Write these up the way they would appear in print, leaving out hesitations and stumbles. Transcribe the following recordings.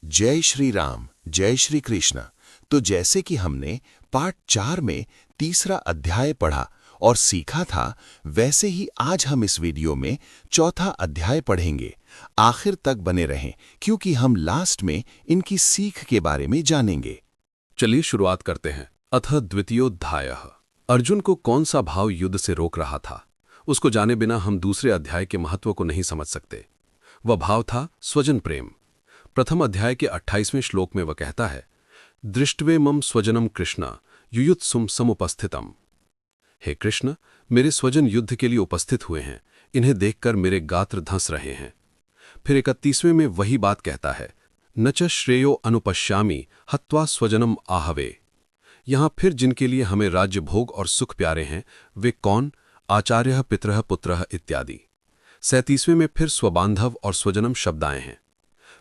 जय श्री राम, जय श्री कृष्ण। तो जैसे कि हमने पाठ 4 में तीसरा अध्याय पढ़ा और सीखा था, वैसे ही आज हम इस वीडियो में चौथा अध्याय पढ़ेंगे। आखिर तक बने रहें क्योंकि हम लास्ट में इनकी सीख के बारे में जानेंगे। चलिए शुरुआत करते हैं। अथ द्वितीयोध्यायः। अर्जुन को कौन सा भाव युद्ध से रोक रहा था, उसको जाने बिना हम दूसरे अध्याय के महत्व को नहीं समझ सकते। वह भाव था स्वजन प्रेम। प्रथम अध्याय के 28वें श्लोक में वह कहता है, दृष्ट्वे मम स्वजनम कृष्ण युयुत्सुम समुपस्थितम। हे कृष्ण, मेरे स्वजन युद्ध के लिए उपस्थित हुए हैं, इन्हें देखकर मेरे गात्र धंस रहे हैं। फिर 31वें में वही बात कहता है, न च श्रेयो अनुपश्यामि हत्वा स्वजनम आहवे। यहां फिर जिनके लिए हमें राज्य भोग और सुख प्यारे हैं, वे कौन? आचार्य पितरः पुत्रः इत्यादि। 37वें में फिर स्वबांधव और स्वजनम शब्द आए हैं।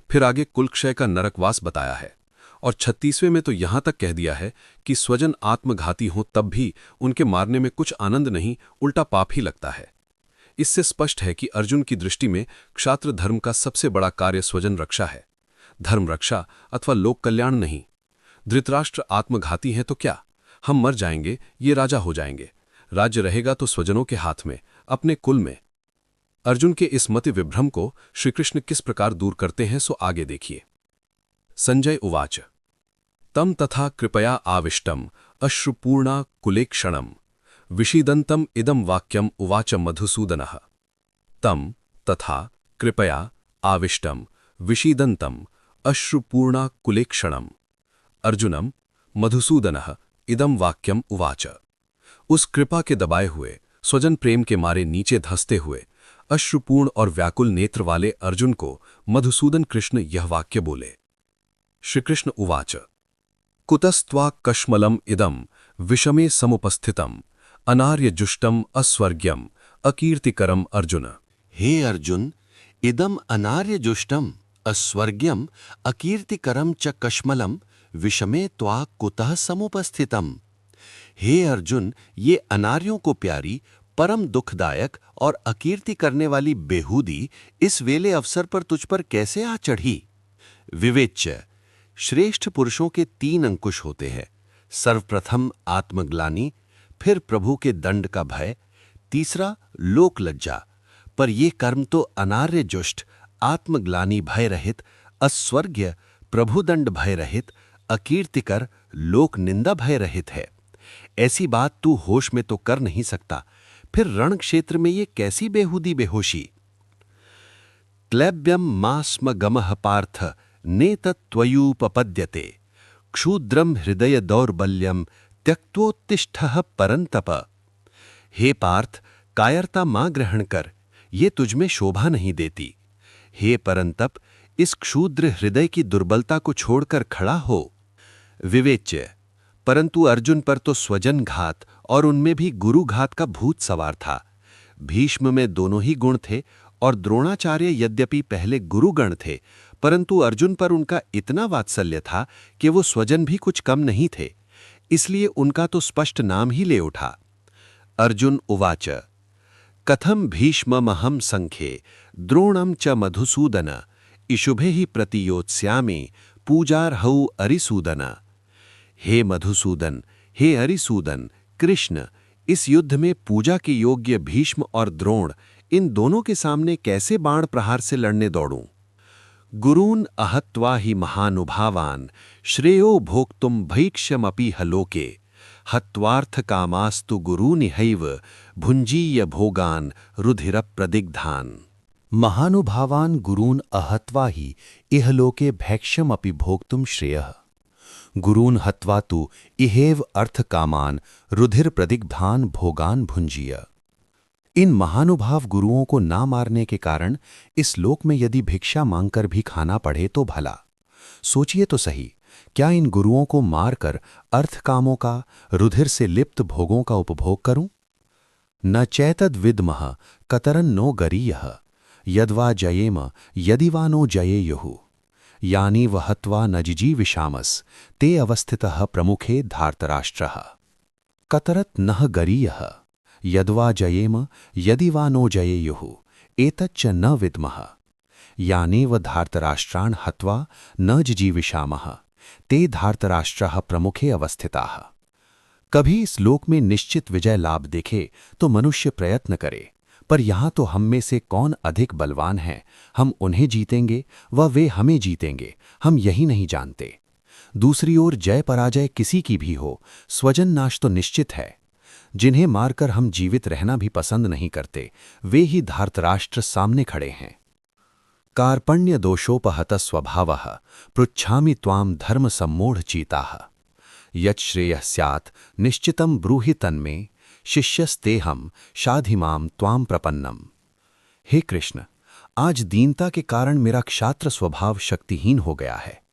फिर आगे कुलक्षय का नरकवास बताया है और 36वें में तो यहां तक कह दिया है कि स्वजन आत्मघाती हों तब भी उनके मारने में कुछ आनंद नहीं, उल्टा पाप ही लगता है। इससे स्पष्ट है कि अर्जुन की दृष्टि में क्षात्र धर्म का सबसे बड़ा कार्य स्वजन रक्षा है, धर्म रक्षा अथवा लोक कल्याण नहीं। धृतराष्ट्र आत्मघाती हैं तो क्या, हम मर जाएंगे, ये राजा हो जाएंगे, राज्य रहेगा तो स्वजनों के हाथ में, अपने कुल में। अर्जुन के इस मति विभ्रम को श्रीकृष्ण किस प्रकार दूर करते हैं सो आगे देखिए। संजय उवाच तम तथा कृपया आविष्टम अश्रुपूर्णा कुलेक्षणम विषीदन्तम इदम वाक्यम उवाच मधुसूदनः। तम तथा कृपया आविष्टम विषीदन्तम अश्रुपूर्णा कुलेक्षणम अर्जुनम मधुसूदनः इदम वाक्यम उवाच। उस कृपा के दबाए हुए, स्वजन प्रेम के मारे नीचे धंसते हुए, अश्रुपूर्ण और व्याकुल नेत्र वाले अर्जुन को मधुसूदन कृष्ण यह वाक्य बोले। श्रीकृष्ण उवाच कुतस्त्वा कश्मलम इदम विषमे समुपस्थितम अनार्यजुष्टम अस्वर्ग्यम अकीर्तिकरम अर्जुन। हे अर्जुन, इदम अनार्यजुष्टम अस्वर्ग्यम अकीर्तिकरम च कश्मलम विषमे त्वा कुतः समुपस्थितम। हे अर्जुन, ये अनार्यों को प्यारी, परम दुखदायक और अकीर्ति करने वाली बेहूदी इस वेले अवसर पर तुझ पर कैसे आ चढ़ी? विवेच्य, श्रेष्ठ पुरुषों के 3 अंकुश होते हैं। सर्वप्रथम आत्मग्लानि, फिर प्रभु के दंड का भय, तीसरा लोक लज्जा। पर ये कर्म तो अनार्य जुष्ट, आत्मग्लानि भय रहित, अस्वर्ग्य प्रभु दंड भय रहित, अकीर्तिकर लोक निंदा भय रहित है। ऐसी बात तू होश में तो कर नहीं सकता, फिर रण क्षेत्र में ये कैसी बेहूदी बेहोशी? क्लैब्यम मास्म गमः पार्थ नेतत्त्वयूपपद्यते क्षूद्रम हृदय दौर्बल्यम त्यक्तोत्तिष्ठः परंतप। हे पार्थ, कायरता मां ग्रहण कर, ये तुझमें शोभा नहीं देती। हे परंतप, इस क्षुद्र हृदय की दुर्बलता को छोड़कर खड़ा हो। विवेच्य, परंतु अर्जुन पर तो स्वजन घात और उनमें भी गुरु घात का भूत सवार था। भीष्म में दोनों ही गुण थे और द्रोणाचार्य यद्यपि पहले गुरुगण थे, परंतु अर्जुन पर उनका इतना वात्सल्य था कि वो स्वजन भी कुछ कम नहीं थे, इसलिए उनका तो स्पष्ट नाम ही ले उठा। अर्जुन उवाच कथम भीष्ममहं संख्ये द्रोणम च मधुसूदन इशुभे ही प्रतियोत्स्यामि पूजार्हौ अरिसूदन। हे मधुसूदन, हे अरिसूदन, कृष्ण, इस युद्ध में पूजा के योग्य भीष्म और द्रोण, इन दोनों के सामने कैसे बाण प्रहार से लड़ने दौड़ूं? गुरून् अहत्वा ही महानुभावान् श्रेयो भोक्तुम भैक्ष्यमपि हलोके हत्वार्थ कामास्तु गुरूनिहैव भुञ्जीय भोगान् रुधिरप्रदिग्धान्। महानुभावान् गुरून् अहत्वा ही इहलोके भैक्ष्यमपि भोक्तुम श्रेयः गुरून् हत्वा तु इहेव अर्थकामान् रुधिर प्रदिग्धान भोगान भुंजीय। इन महानुभाव गुरुओं को ना मारने के कारण इस लोक में यदि भिक्षा मांगकर भी खाना पड़े तो भला। सोचिए तो सही, क्या इन गुरुओं को मारकर अर्थकामों का, रुधिर से लिप्त भोगों का उपभोग करूं? न चैतद विद्मः कतरन नो गरीयः यद्वा जयेम यदि वा नो जयेयुः यानी वहत्वा न जिजीविषामस ते अवस्थितः प्रमुखे धार्तराष्ट्रः। कतरत नः गरीयः यद्वा जयेम यदि वा नो जयेयुः एतच्च न विद्मः। यानेव धार्तराष्ट्रान् हत्वा न जिजीविषामः ते धार्तराष्ट्राः प्रमुखे अवस्थिताः। कभी इस लोक में निश्चित विजय लाभ देखे तो मनुष्य प्रयत्न करे, पर यहाँ तो हम में से कौन अधिक बलवान है, हम उन्हें जीतेंगे व वे हमें जीतेंगे, हम यही नहीं जानते। दूसरी ओर जय पराजय किसी की भी हो, स्वजन नाश तो निश्चित है। जिन्हें मारकर हम जीवित रहना भी पसंद नहीं करते, वे ही धार्तराष्ट्र सामने खड़े हैं। कार्पण्य दोषोपहत स्वभावः पृच्छामि त्वां धर्म सम्मूढ़ चीताः यत् श्रेयः स्यात् निश्चितं ब्रूहि तन्मे शिष्यस्तेहं शाधिमां त्वां प्रपन्नम। हे कृष्ण, आज दीनता के कारण मेरा क्षात्र स्वभाव शक्तिहीन हो गया है।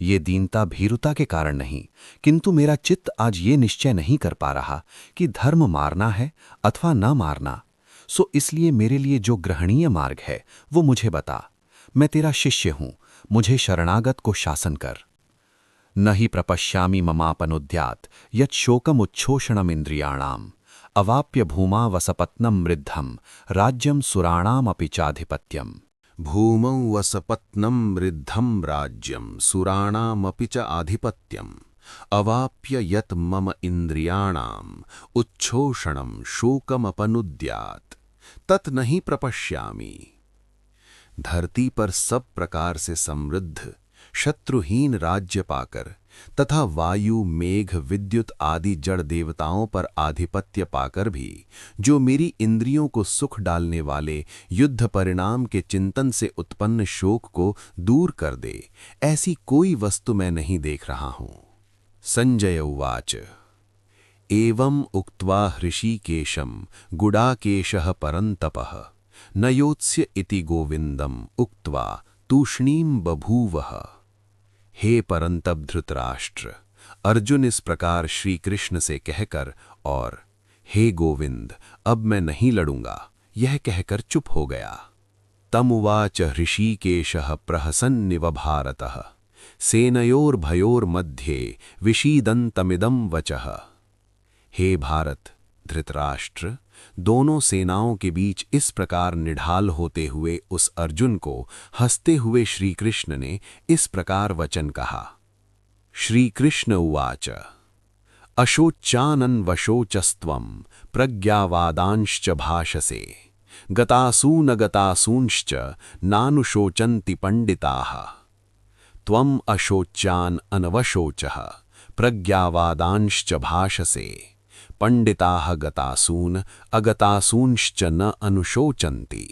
ये दीनता भीरुता के कारण नहीं, किंतु मेरा चित्त आज ये निश्चय नहीं कर पा रहा कि धर्म मारना है अथवा न मारना। सो इसलिए मेरे लिए जो ग्रहणीय मार्ग है वो मुझे बता। मैं तेरा शिष्य हूं, मुझे शरणागत को शासन कर। न हि प्रपश्यामि ममापनुद्यात् यत् शोकमुच्छोषणमिन्द्रियाणाम् अवाप्य भूमा वसपत्नं मृद्धं राज्यं सुराणामपि चाधिपत्यम्। भूमौ वसपत्नं वृद्धं राज्यं सुराणामपि च आधिपत्यम् अवाप्य यत् मम इंद्रियाणाम् उच्छोषणं शोकमपनुद्यात् तत् नहीं प्रपश्यामि। धरती पर सब प्रकार से समृद्ध शत्रुहीन राज्य पाकर तथा वायु मेघ विद्युत आदि जड़ देवताओं पर आधिपत्य पाकर भी जो मेरी इंद्रियों को सुख डालने वाले युद्ध परिणाम के चिंतन से उत्पन्न शोक को दूर कर दे, ऐसी कोई वस्तु मैं नहीं देख रहा हूं। संजय उवाच एवं उक्त्वा हृषीकेशं गुडाकेशः परन्तपः न योत्स्य इति गोविंदम उक्त्वा तूष्णीम बभूवः। हे परंतप धृतराष्ट्र, अर्जुन इस प्रकार श्री कृष्ण से कहकर और हे गोविंद अब मैं नहीं लड़ूंगा यह कहकर चुप हो गया। तमुवाच हृषीकेशः प्रहसन्निव भारतः सेनयोर्भयोर्मध्ये विषीदन्तमिदं वचः। हे भारत, धृतराष्ट्र, दोनों सेनाओं के बीच इस प्रकार निढाल होते हुए उस अर्जुन को हंसते हुए श्री कृष्ण ने इस प्रकार वचन कहा। श्री कृष्ण उवाच अशोचानन्वशोचस्त्वं प्रज्ञावादांश्च भाषसे गतासून गतासूंश्च नानुशोचन्ति पंडिताः। त्वम् अशोच्यान् अनवशोचः प्रज्ञावादांश्च भाषसे पंडिताः गतासून अगतासूंश्च न अनुशोचन्ति।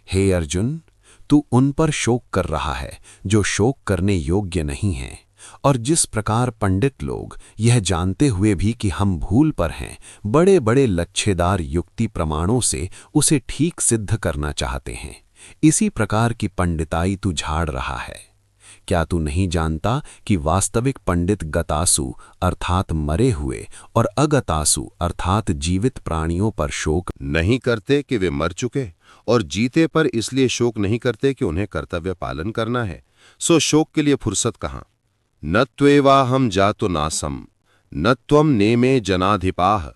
हे अर्जुन, तू उन पर शोक कर रहा है जो शोक करने योग्य नहीं हैं, और जिस प्रकार पंडित लोग यह जानते हुए भी कि हम भूल पर हैं बड़े बड़े लच्छेदार युक्ति प्रमाणों से उसे ठीक सिद्ध करना चाहते हैं, इसी प्रकार की पंडिताई तू झाड़ रहा है। क्या तू नहीं जानता कि वास्तविक पंडित गतासु अर्थात मरे हुए और अगतासु अर्थात जीवित प्राणियों पर शोक नहीं करते कि वे मर चुके, और जीते पर इसलिए शोक नहीं करते कि उन्हें कर्तव्य पालन करना है। सो शोक के लिए फुर्सत कहाँ। न त्वेवाहम जातु नासम न त्वम नेमे जनाधिपाः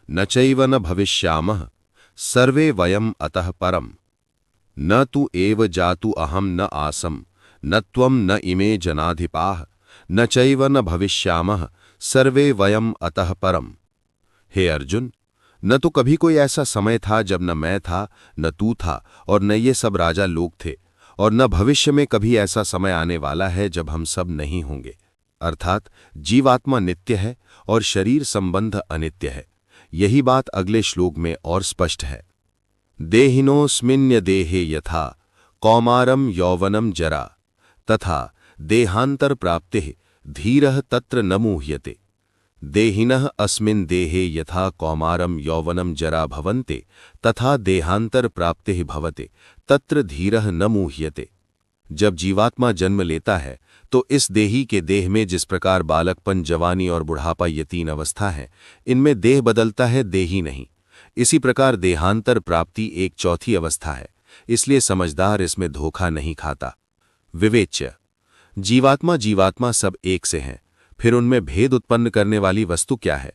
न चैव न भविष्यामः सर्वे वयम अतः परम। न तु एव जातु अहम न आसम न त्वम न इमे जनाधिपाः न चैव न भविष्यामः सर्वे वयम अतः परम। हे अर्जुन, न तो कभी कोई ऐसा समय था जब न मैं था न तू था और न ये सब राजा लोग थे, और न भविष्य में कभी ऐसा समय आने वाला है जब हम सब नहीं होंगे। अर्थात जीवात्मा नित्य है और शरीर संबंध अनित्य है। यही बात अगले श्लोक में और स्पष्ट है। देहिनोऽस्मिन् देहे यथा कौमारम यौवनम जरा तथा देहांतर प्राप्तिः धीरः तत्र न मुह्यते। देहिनः अस्मिन् देहे यथा कौमारम यौवनम जरा भवन्ते तथा देहांतर प्राप्तिः भवते तत्र धीरः न मुह्यते। जब जीवात्मा जन्म लेता है तो इस देही के देह में जिस प्रकार बालकपन, जवानी और बुढ़ापा ये तीन अवस्था है, इनमें देह बदलता है, देही नहीं। इसी प्रकार देहांतर प्राप्ति एक चौथी अवस्था है, इसलिए समझदार इसमें धोखा नहीं खाता। विवेच्य, जीवात्मा जीवात्मा सब एक से हैं, फिर उनमें भेद उत्पन्न करने वाली वस्तु क्या है?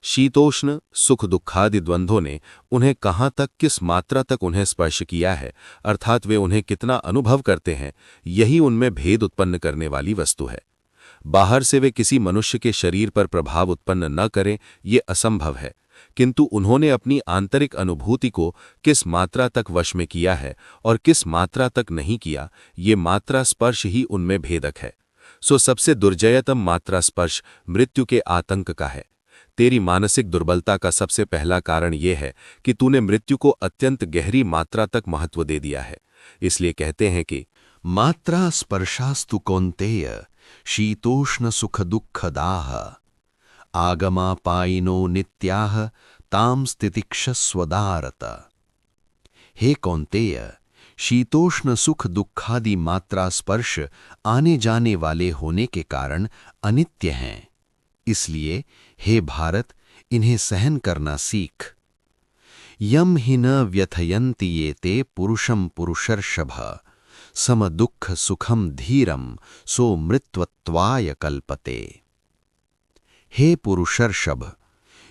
शीतोष्ण सुख दुखादि द्वंद्वों ने उन्हें कहाँ तक, किस मात्रा तक उन्हें स्पर्श किया है, अर्थात वे उन्हें कितना अनुभव करते हैं, यही उनमें भेद उत्पन्न करने वाली वस्तु है। बाहर से वे किसी मनुष्य के शरीर पर प्रभाव उत्पन्न न करें, ये असंभव है, किंतु उन्होंने अपनी आंतरिक अनुभूति को किस मात्रा तक वश में किया है और किस मात्रा तक नहीं किया, ये मात्रा स्पर्श ही उनमें भेदक है। सो सबसे दुर्जयतम मात्रा स्पर्श मृत्यु के आतंक का है। तेरी मानसिक दुर्बलता का सबसे पहला कारण यह है कि तूने मृत्यु को अत्यंत गहरी मात्रा तक महत्व दे दिया है। इसलिए कहते हैं कि मात्रा स्पर्शास्तु कौन्तेय शीतोष्ण सुख दुःखदाः आगमापायिनो नित्याः तां स्थितिक्षस्वदारत। हे कौन्तेय, शीतोष्ण सुख दुखादि मात्रा स्पर्श आने जाने वाले होने के कारण अनित्य हैं। इसलिए हे भारत, इन्हें सहन करना सीख। यम हि न व्यथयन्ति ये ते पुरुषम पुरुषर्षभ सम दुःख सुखम धीरम सो मृत्वत्वाय कल्पते। हे पुरुषर्षभ,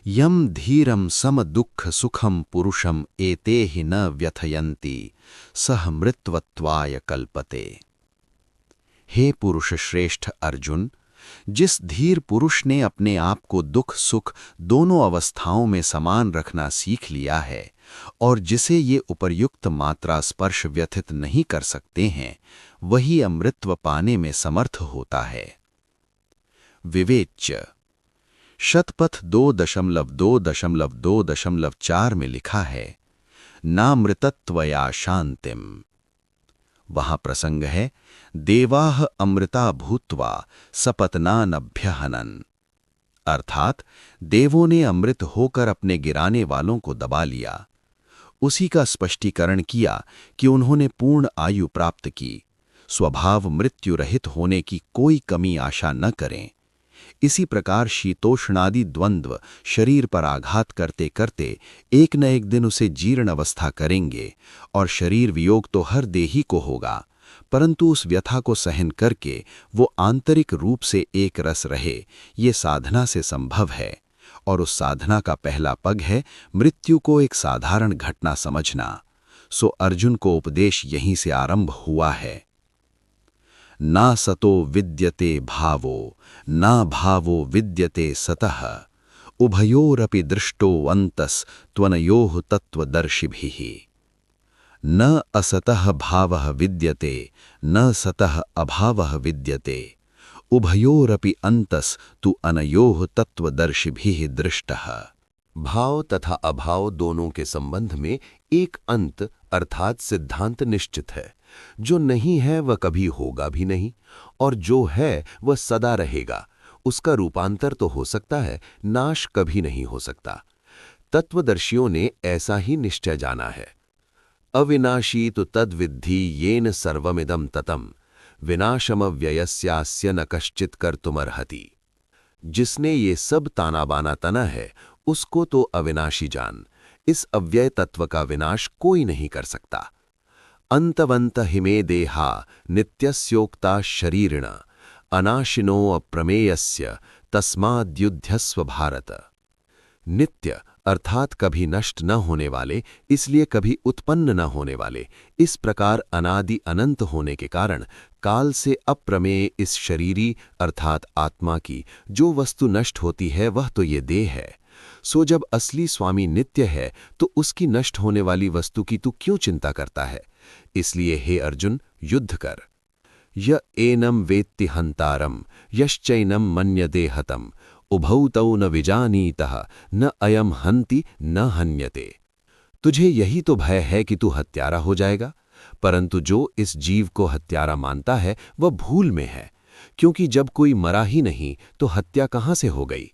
यम धीरम सम दुःख सुखम पुरुषम एते हि न व्यथयन्ति सह मृत्वत्वाय कल्पते। हे पुरुष श्रेष्ठ अर्जुन, जिस धीर पुरुष ने अपने आप को दुख सुख दोनों अवस्थाओं में समान रखना सीख लिया है और जिसे ये उपर्युक्त मात्रा स्पर्श व्यथित नहीं कर सकते हैं, वही अमृतत्व पाने में समर्थ होता है। विवेच्य शतपथ 2.2.2.4 में लिखा है, नामृतत्वया शांतिम। वहां प्रसंग है, देवाह अमृता भूत्वा सपत्नानभ्यहनन, अर्थात देवों ने अमृत होकर अपने गिराने वालों को दबा लिया। उसी का स्पष्टीकरण किया कि उन्होंने पूर्ण आयु प्राप्त की, स्वभाव मृत्यु रहित होने की कोई कमी आशा न करें। इसी प्रकार शीतोष्णादि द्वंद्व शरीर पर आघात करते करते एक न एक दिन उसे जीर्ण अवस्था करेंगे और शरीर वियोग तो हर देही को होगा, परंतु उस व्यथा को सहन करके वो आंतरिक रूप से एक रस रहे, ये साधना से संभव है। और उस साधना का पहला पग है मृत्यु को एक साधारण घटना समझना। सो अर्जुन को उपदेश यहीं से आरंभ हुआ है। ना सतो विद्यते भावो ना भावो विद्यते सतः उभयोरपि दृष्टो अंतस त्वनयोः तत्वदर्शिभिः। न असतः भावः विद्यते न सतः अभावः विद्यते उभयोरपि अंतस तु अनयोः तत्वदर्शिभिः दृष्टः। भाव तथा अभाव दोनों के संबंध में एक अंत अर्थात सिद्धांत निश्चित है। जो नहीं है वह कभी होगा भी नहीं, और जो है वह सदा रहेगा। उसका रूपांतर तो हो सकता है, नाश कभी नहीं हो सकता। तत्वदर्शियों ने ऐसा ही निश्चय जाना है। अविनाशी तो तद्विद्धि येन सर्वमिदं ततम विनाशमव्ययस्यास्य न कश्चित कर्तुमर्हति। जिसने ये सब ताना बाना तना है, उसको तो अविनाशी जान। इस अव्यय तत्व का विनाश कोई नहीं कर सकता। अंतवंत हिमे देहा नित्यस्योक्ता शरीरिण अनाशिनो अप्रमेयस्य तस्माद्युध्यस्व भारत। नित्य अर्थात कभी नष्ट न होने वाले, इसलिए कभी उत्पन्न न होने वाले, इस प्रकार अनादि अनंत होने के कारण काल से अप्रमेय इस शरीरी अर्थात आत्मा की जो वस्तु नष्ट होती है वह तो ये देह है। सो जब असली स्वामी नित्य है तो उसकी नष्ट होने वाली वस्तु की तू क्यों चिंता करता है? इसलिए हे अर्जुन, युद्ध कर। य एनम वेत्ति हंतारम यश्चैनम मन्यते हतम उभौ तौ न विजानीतः न अयम हन्ति न हन्यते। तुझे यही तो भय है कि तू हत्यारा हो जाएगा, परंतु जो इस जीव को हत्यारा मानता है वह भूल में है, क्योंकि जब कोई मरा ही नहीं तो हत्या कहाँ से हो गई।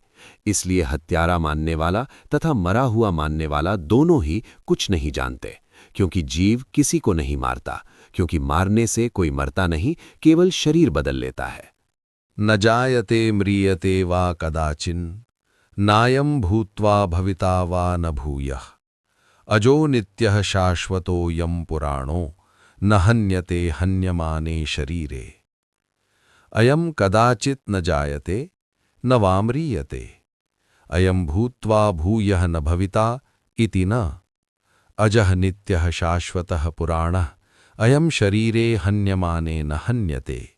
इसलिए हत्यारा मानने वाला तथा मरा हुआ मानने वाला दोनों ही कुछ नहीं जानते, क्योंकि जीव किसी को नहीं मारता, क्योंकि मारने से कोई मरता नहीं, केवल शरीर बदल लेता है। न जायते म्रियते वा कदाचिन नायं भूत्वा भविता वा न भूयः अजो नित्यः शाश्वतो यं पुराणो न हन्यते हन्यमाने शरीरे। अयं कदाचित् न जायते न वा म्रियते अयम भूत्वा भूयः न भविता इति न अजः नित्यः शाश्वतः पुराणः अयम शरीरे हन्यमाने न हन्यते।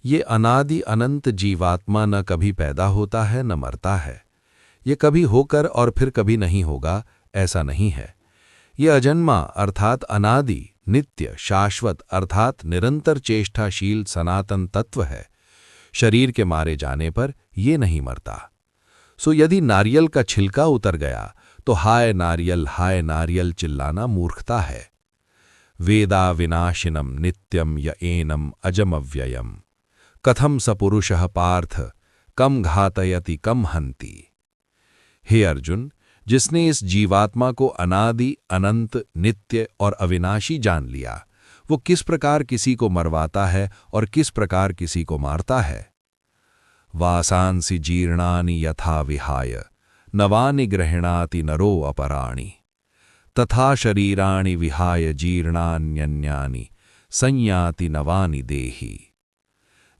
ये अनादि अनंत जीवात्मा न कभी पैदा होता है न मरता है। ये कभी होकर और फिर कभी नहीं होगा, ऐसा नहीं है। ये अजन्मा अर्थात अनादि, नित्य, शाश्वत अर्थात निरंतर चेष्टाशील सनातन तत्व है। शरीर के मारे जाने पर ये नहीं मरता। सो यदि नारियल का छिलका उतर गया तो हाय नारियल चिल्लाना मूर्खता है। वेदा विनाशिनम नित्यम य एनम अजमव्ययम कथम स पुरुषः पार्थ कम घातयति कम हन्ति। हे अर्जुन, जिसने इस जीवात्मा को अनादि अनंत नित्य और अविनाशी जान लिया, वो किस प्रकार किसी को मरवाता है और किस प्रकार किसी को मारता है। वासांसि जीर्णानि यथा विहाय नवानि गृह्णाति नरो अपराणि तथा शरीराणि विहाय जीर्णान्यन्यानि संयाति नवानि देहि।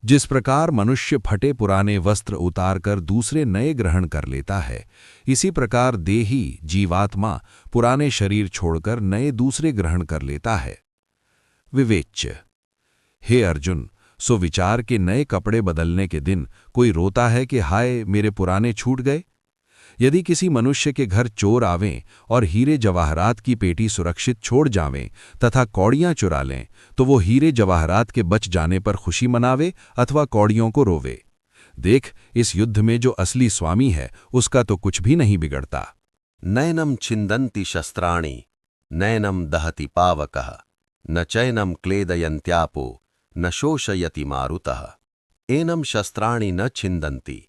जिस प्रकार मनुष्य फटे पुराने वस्त्र उतारकर दूसरे नए ग्रहण कर लेता है, इसी प्रकार देही जीवात्मा पुराने शरीर छोड़कर नए दूसरे ग्रहण कर लेता है। विवेच्य। हे अर्जुन, सो विचार के नए कपड़े बदलने के दिन कोई रोता है कि हाय मेरे पुराने छूट गए। यदि किसी मनुष्य के घर चोर आवें और हीरे जवाहरात की पेटी सुरक्षित छोड़ जावें तथा कौड़ियां चुरा लें, तो वो हीरे जवाहरात के बच जाने पर खुशी मनावे अथवा कौड़ियों को रोवे। देख, इस युद्ध में जो असली स्वामी है उसका तो कुछ भी नहीं बिगड़ता। नैनम छिन्दन्ति शस्त्राणि नैनम दहति पावकः न चैनम क्लेदयन्त्यापो न शोषयति मारुतः। एनम शस्त्राणि न छिन्दन्ति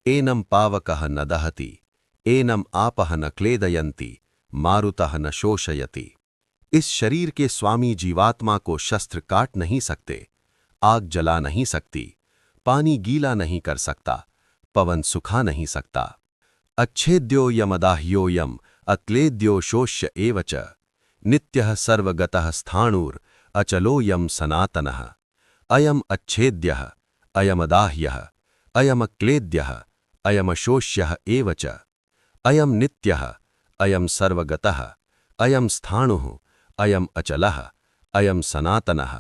एनम पावकः न दहति एनम आपः न क्लेदयन्ति मारुतः न शोषयति। इस शरीर के स्वामी जीवात्मा को शस्त्र काट नहीं सकते, आग जला नहीं सकती, पानी गीला नहीं कर सकता, पवन सुखा नहीं सकता। अच्छेद्यो यमदाह्योयम अक्लेद्यो शोष्य एव च नित्यः सर्वगतः स्थाणुर अचलोयम सनातनः। अयम अच्छेद्यः अयमदाह्यः अयमक्लेद्यः अयमशोष्यः एव च अयम नित्यः अयम सर्वगतः अयम स्थाणुः अयम अचलः अयम सनातनः।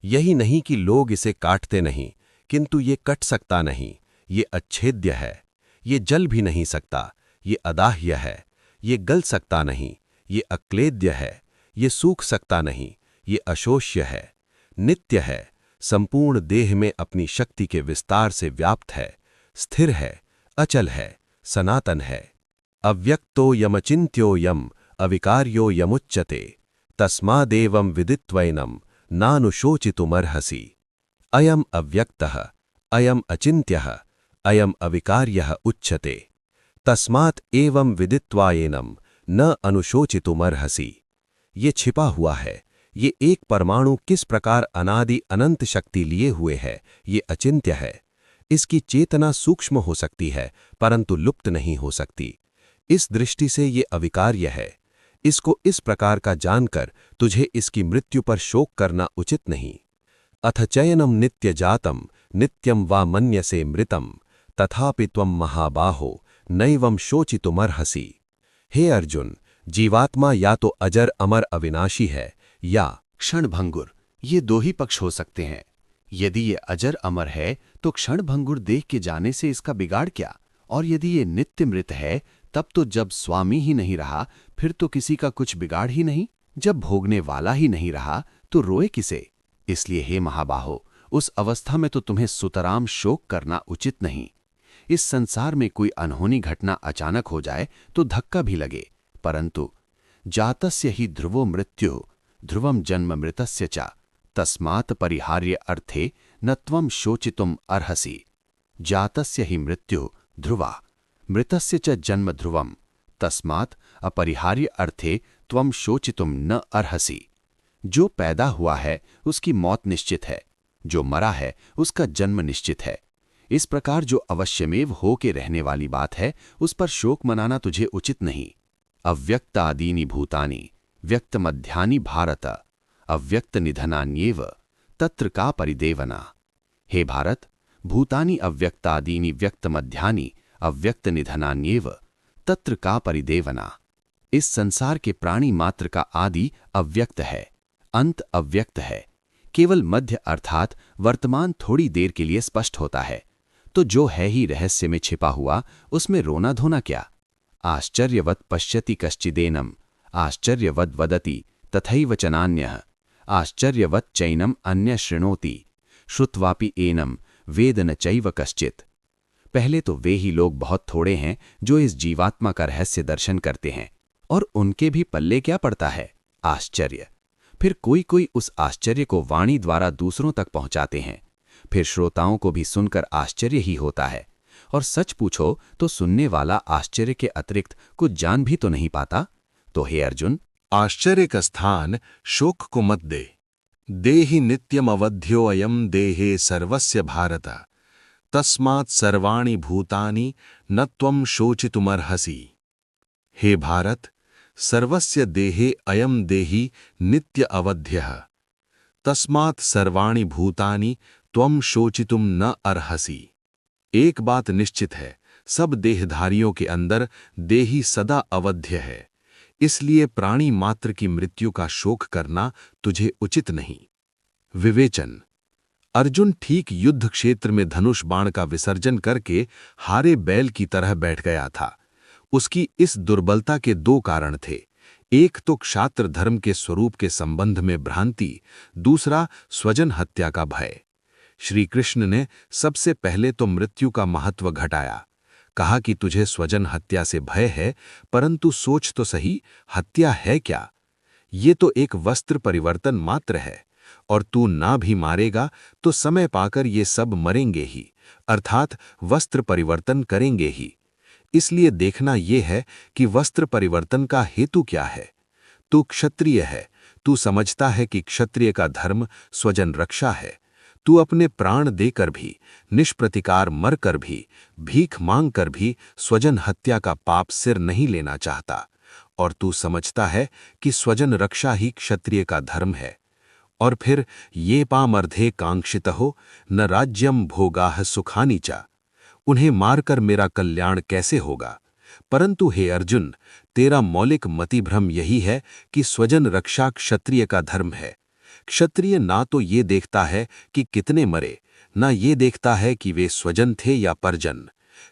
यही नहीं कि लोग इसे काटते नहीं, किंतु ये कट सकता नहीं, ये अच्छेद्य है, ये जल भी नहीं सकता, ये अदाह्य है, ये गल सकता नहीं, ये अक्लेद्य है, ये सूख सकता नहीं, ये अशोष्य है, नित्य है, संपूर्ण देह में अपनी शक्ति के विस्तार से व्याप्त है, स्थिर है, अचल है, सनातन है। अव्यक्तो यमचिन्त्यो यम अविकार्यो यमुच्यते तस्मादेवं विदित्वैनं नानुशोचितुमर्हसि। अयम अव्यक्तः अयम अचिन्त्यः अयम अविकार्यः उच्यते तस्मात् एवं विदित्वायेनं न अनुशोचितुमर्हसि। ये छिपा हुआ है, ये एक परमाणु किस प्रकार अनादि अनंत शक्ति लिए हुए है, ये अचिंत्य है। इसकी चेतना सूक्ष्म हो सकती है परंतु लुप्त नहीं हो सकती। इस दृष्टि से ये अविकार्य है। इसको इस प्रकार का जानकर तुझे इसकी मृत्यु पर शोक करना उचित नहीं। अथ चयनम नित्य जातम नित्यम वा मन्यसे मृतम तथापि त्वं महाबाहो नैवं शोचितुमर्हसि। हे अर्जुन, जीवात्मा या तो अजर अमर अविनाशी है या क्षणभंगुर, ये दो ही पक्ष हो सकते हैं। यदि ये अजर अमर है तो क्षणभंगुर देह के जाने से इसका बिगाड़ क्या, और यदि ये नित्य मृत है तब तो जब स्वामी ही नहीं रहा फिर तो किसी का कुछ बिगाड़ ही नहीं। जब भोगने वाला ही नहीं रहा तो रोए किसे। इसलिए हे महाबाहो, उस अवस्था में तो तुम्हें सुतराम शोक करना उचित नहीं। इस संसार में कोई अनहोनी घटना अचानक हो जाए तो धक्का भी लगे, परंतु जातस्य ही ध्रुवो मृत्यु ध्रुवम जन्म मृतस्य च तस्मात् परिहार्य अर्थे न त्वं शोचितुम अर्हसि। जातस्य ही मृत्यु ध्रुवा मृतस्य च जन्म ध्रुवम तस्मात् अपरिहार्य अर्थे त्वं शोचितुम न अर्हसि। जो पैदा हुआ है उसकी मौत निश्चित है, जो मरा है उसका जन्म निश्चित है। इस प्रकार जो अवश्यमेव हो के रहने वाली बात है उस पर शोक मनाना तुझे उचित नहीं। अव्यक्तादीनि भूतानि व्यक्त मध्यानि भारत अव्यक्त निधनान्येव तत्र का परिदेवना। हे भारत, भूतानि अव्यक्तादीनि व्यक्त मध्यानि अव्यक्त निधनान्येव तत्र का परिदेवना। इस संसार के प्राणी मात्र का आदि अव्यक्त है, अंत अव्यक्त है, केवल मध्य अर्थात वर्तमान थोड़ी देर के लिए स्पष्ट होता है। तो जो है ही रहस्य में छिपा हुआ, उसमें रोना धोना क्या। आश्चर्यवत् पश्यति कश्चिदेनम, आश्चर्यवद् वदति तथैव चनान्यः, आश्चर्यवत् चैनम अन्य शृणोति, श्रुत्वापि एनम वेद न चैव कश्चित्। पहले तो वे ही लोग बहुत थोड़े हैं जो इस जीवात्मा का रहस्य दर्शन करते हैं, और उनके भी पल्ले क्या पड़ता है, आश्चर्य। फिर कोई कोई उस आश्चर्य को वाणी द्वारा दूसरों तक पहुंचाते हैं, फिर श्रोताओं को भी सुनकर आश्चर्य ही होता है। और सच पूछो तो सुनने वाला आश्चर्य के अतिरिक्त कुछ जान भी तो नहीं पाता। तो हे अर्जुन, आश्चर्य का स्थान शोक को मत दे। देहि नित्यम अवध्यो अयम देहे सर्वस्य भारत, तस्मात् सर्वाणि भूतानि न त्वं शोचितुमर्हसि। हे भारत, सर्वस्य देहे अयम देहि नित्य अवध्यः, तस्मात् सर्वाणि भूतानि त्वं शोचितुम न अर्हसि। एक बात निश्चित है, सब देहधारियों के अंदर देही सदा अवध्य है, इसलिए प्राणी मात्र की मृत्यु का शोक करना तुझे उचित नहीं। विवेचन। अर्जुन ठीक युद्ध क्षेत्र में धनुष बाण का विसर्जन करके हारे बैल की तरह बैठ गया था। उसकी इस दुर्बलता के दो कारण थे। एक तो क्षात्र धर्म के स्वरूप के संबंध में भ्रांति, दूसरा स्वजन हत्या का भय। श्री कृष्ण ने सबसे पहले तो मृत्यु का महत्व घटाया। कहा कि तुझे स्वजन हत्या से भय है, परंतु सोच तो सही, हत्या है क्या? ये तो एक वस्त्र परिवर्तन मात्र है, और तू ना भी मारेगा तो समय पाकर ये सब मरेंगे ही, अर्थात वस्त्र परिवर्तन करेंगे ही। इसलिए देखना ये है कि वस्त्र परिवर्तन का हेतु क्या है। तू क्षत्रिय है, तू समझता है कि क्षत्रिय का धर्म स्वजन रक्षा है। तू अपने प्राण देकर भी, निष्प्रतिकार मरकर भी, भीख मांग कर भी स्वजन हत्या का पाप सिर नहीं लेना चाहता, और तू समझता है कि स्वजन रक्षा ही क्षत्रिय का धर्म है। और फिर ये पामर्धे कांक्षितहो न राज्यम भोगाः सुखानि च, उन्हें मारकर मेरा कल्याण कैसे होगा। परंतु हे अर्जुन, तेरा मौलिक मतिभ्रम यही है कि स्वजन रक्षा क्षत्रिय का धर्म है। क्षत्रिय ना तो ये देखता है कि कितने मरे, ना ये देखता है कि वे स्वजन थे या परजन।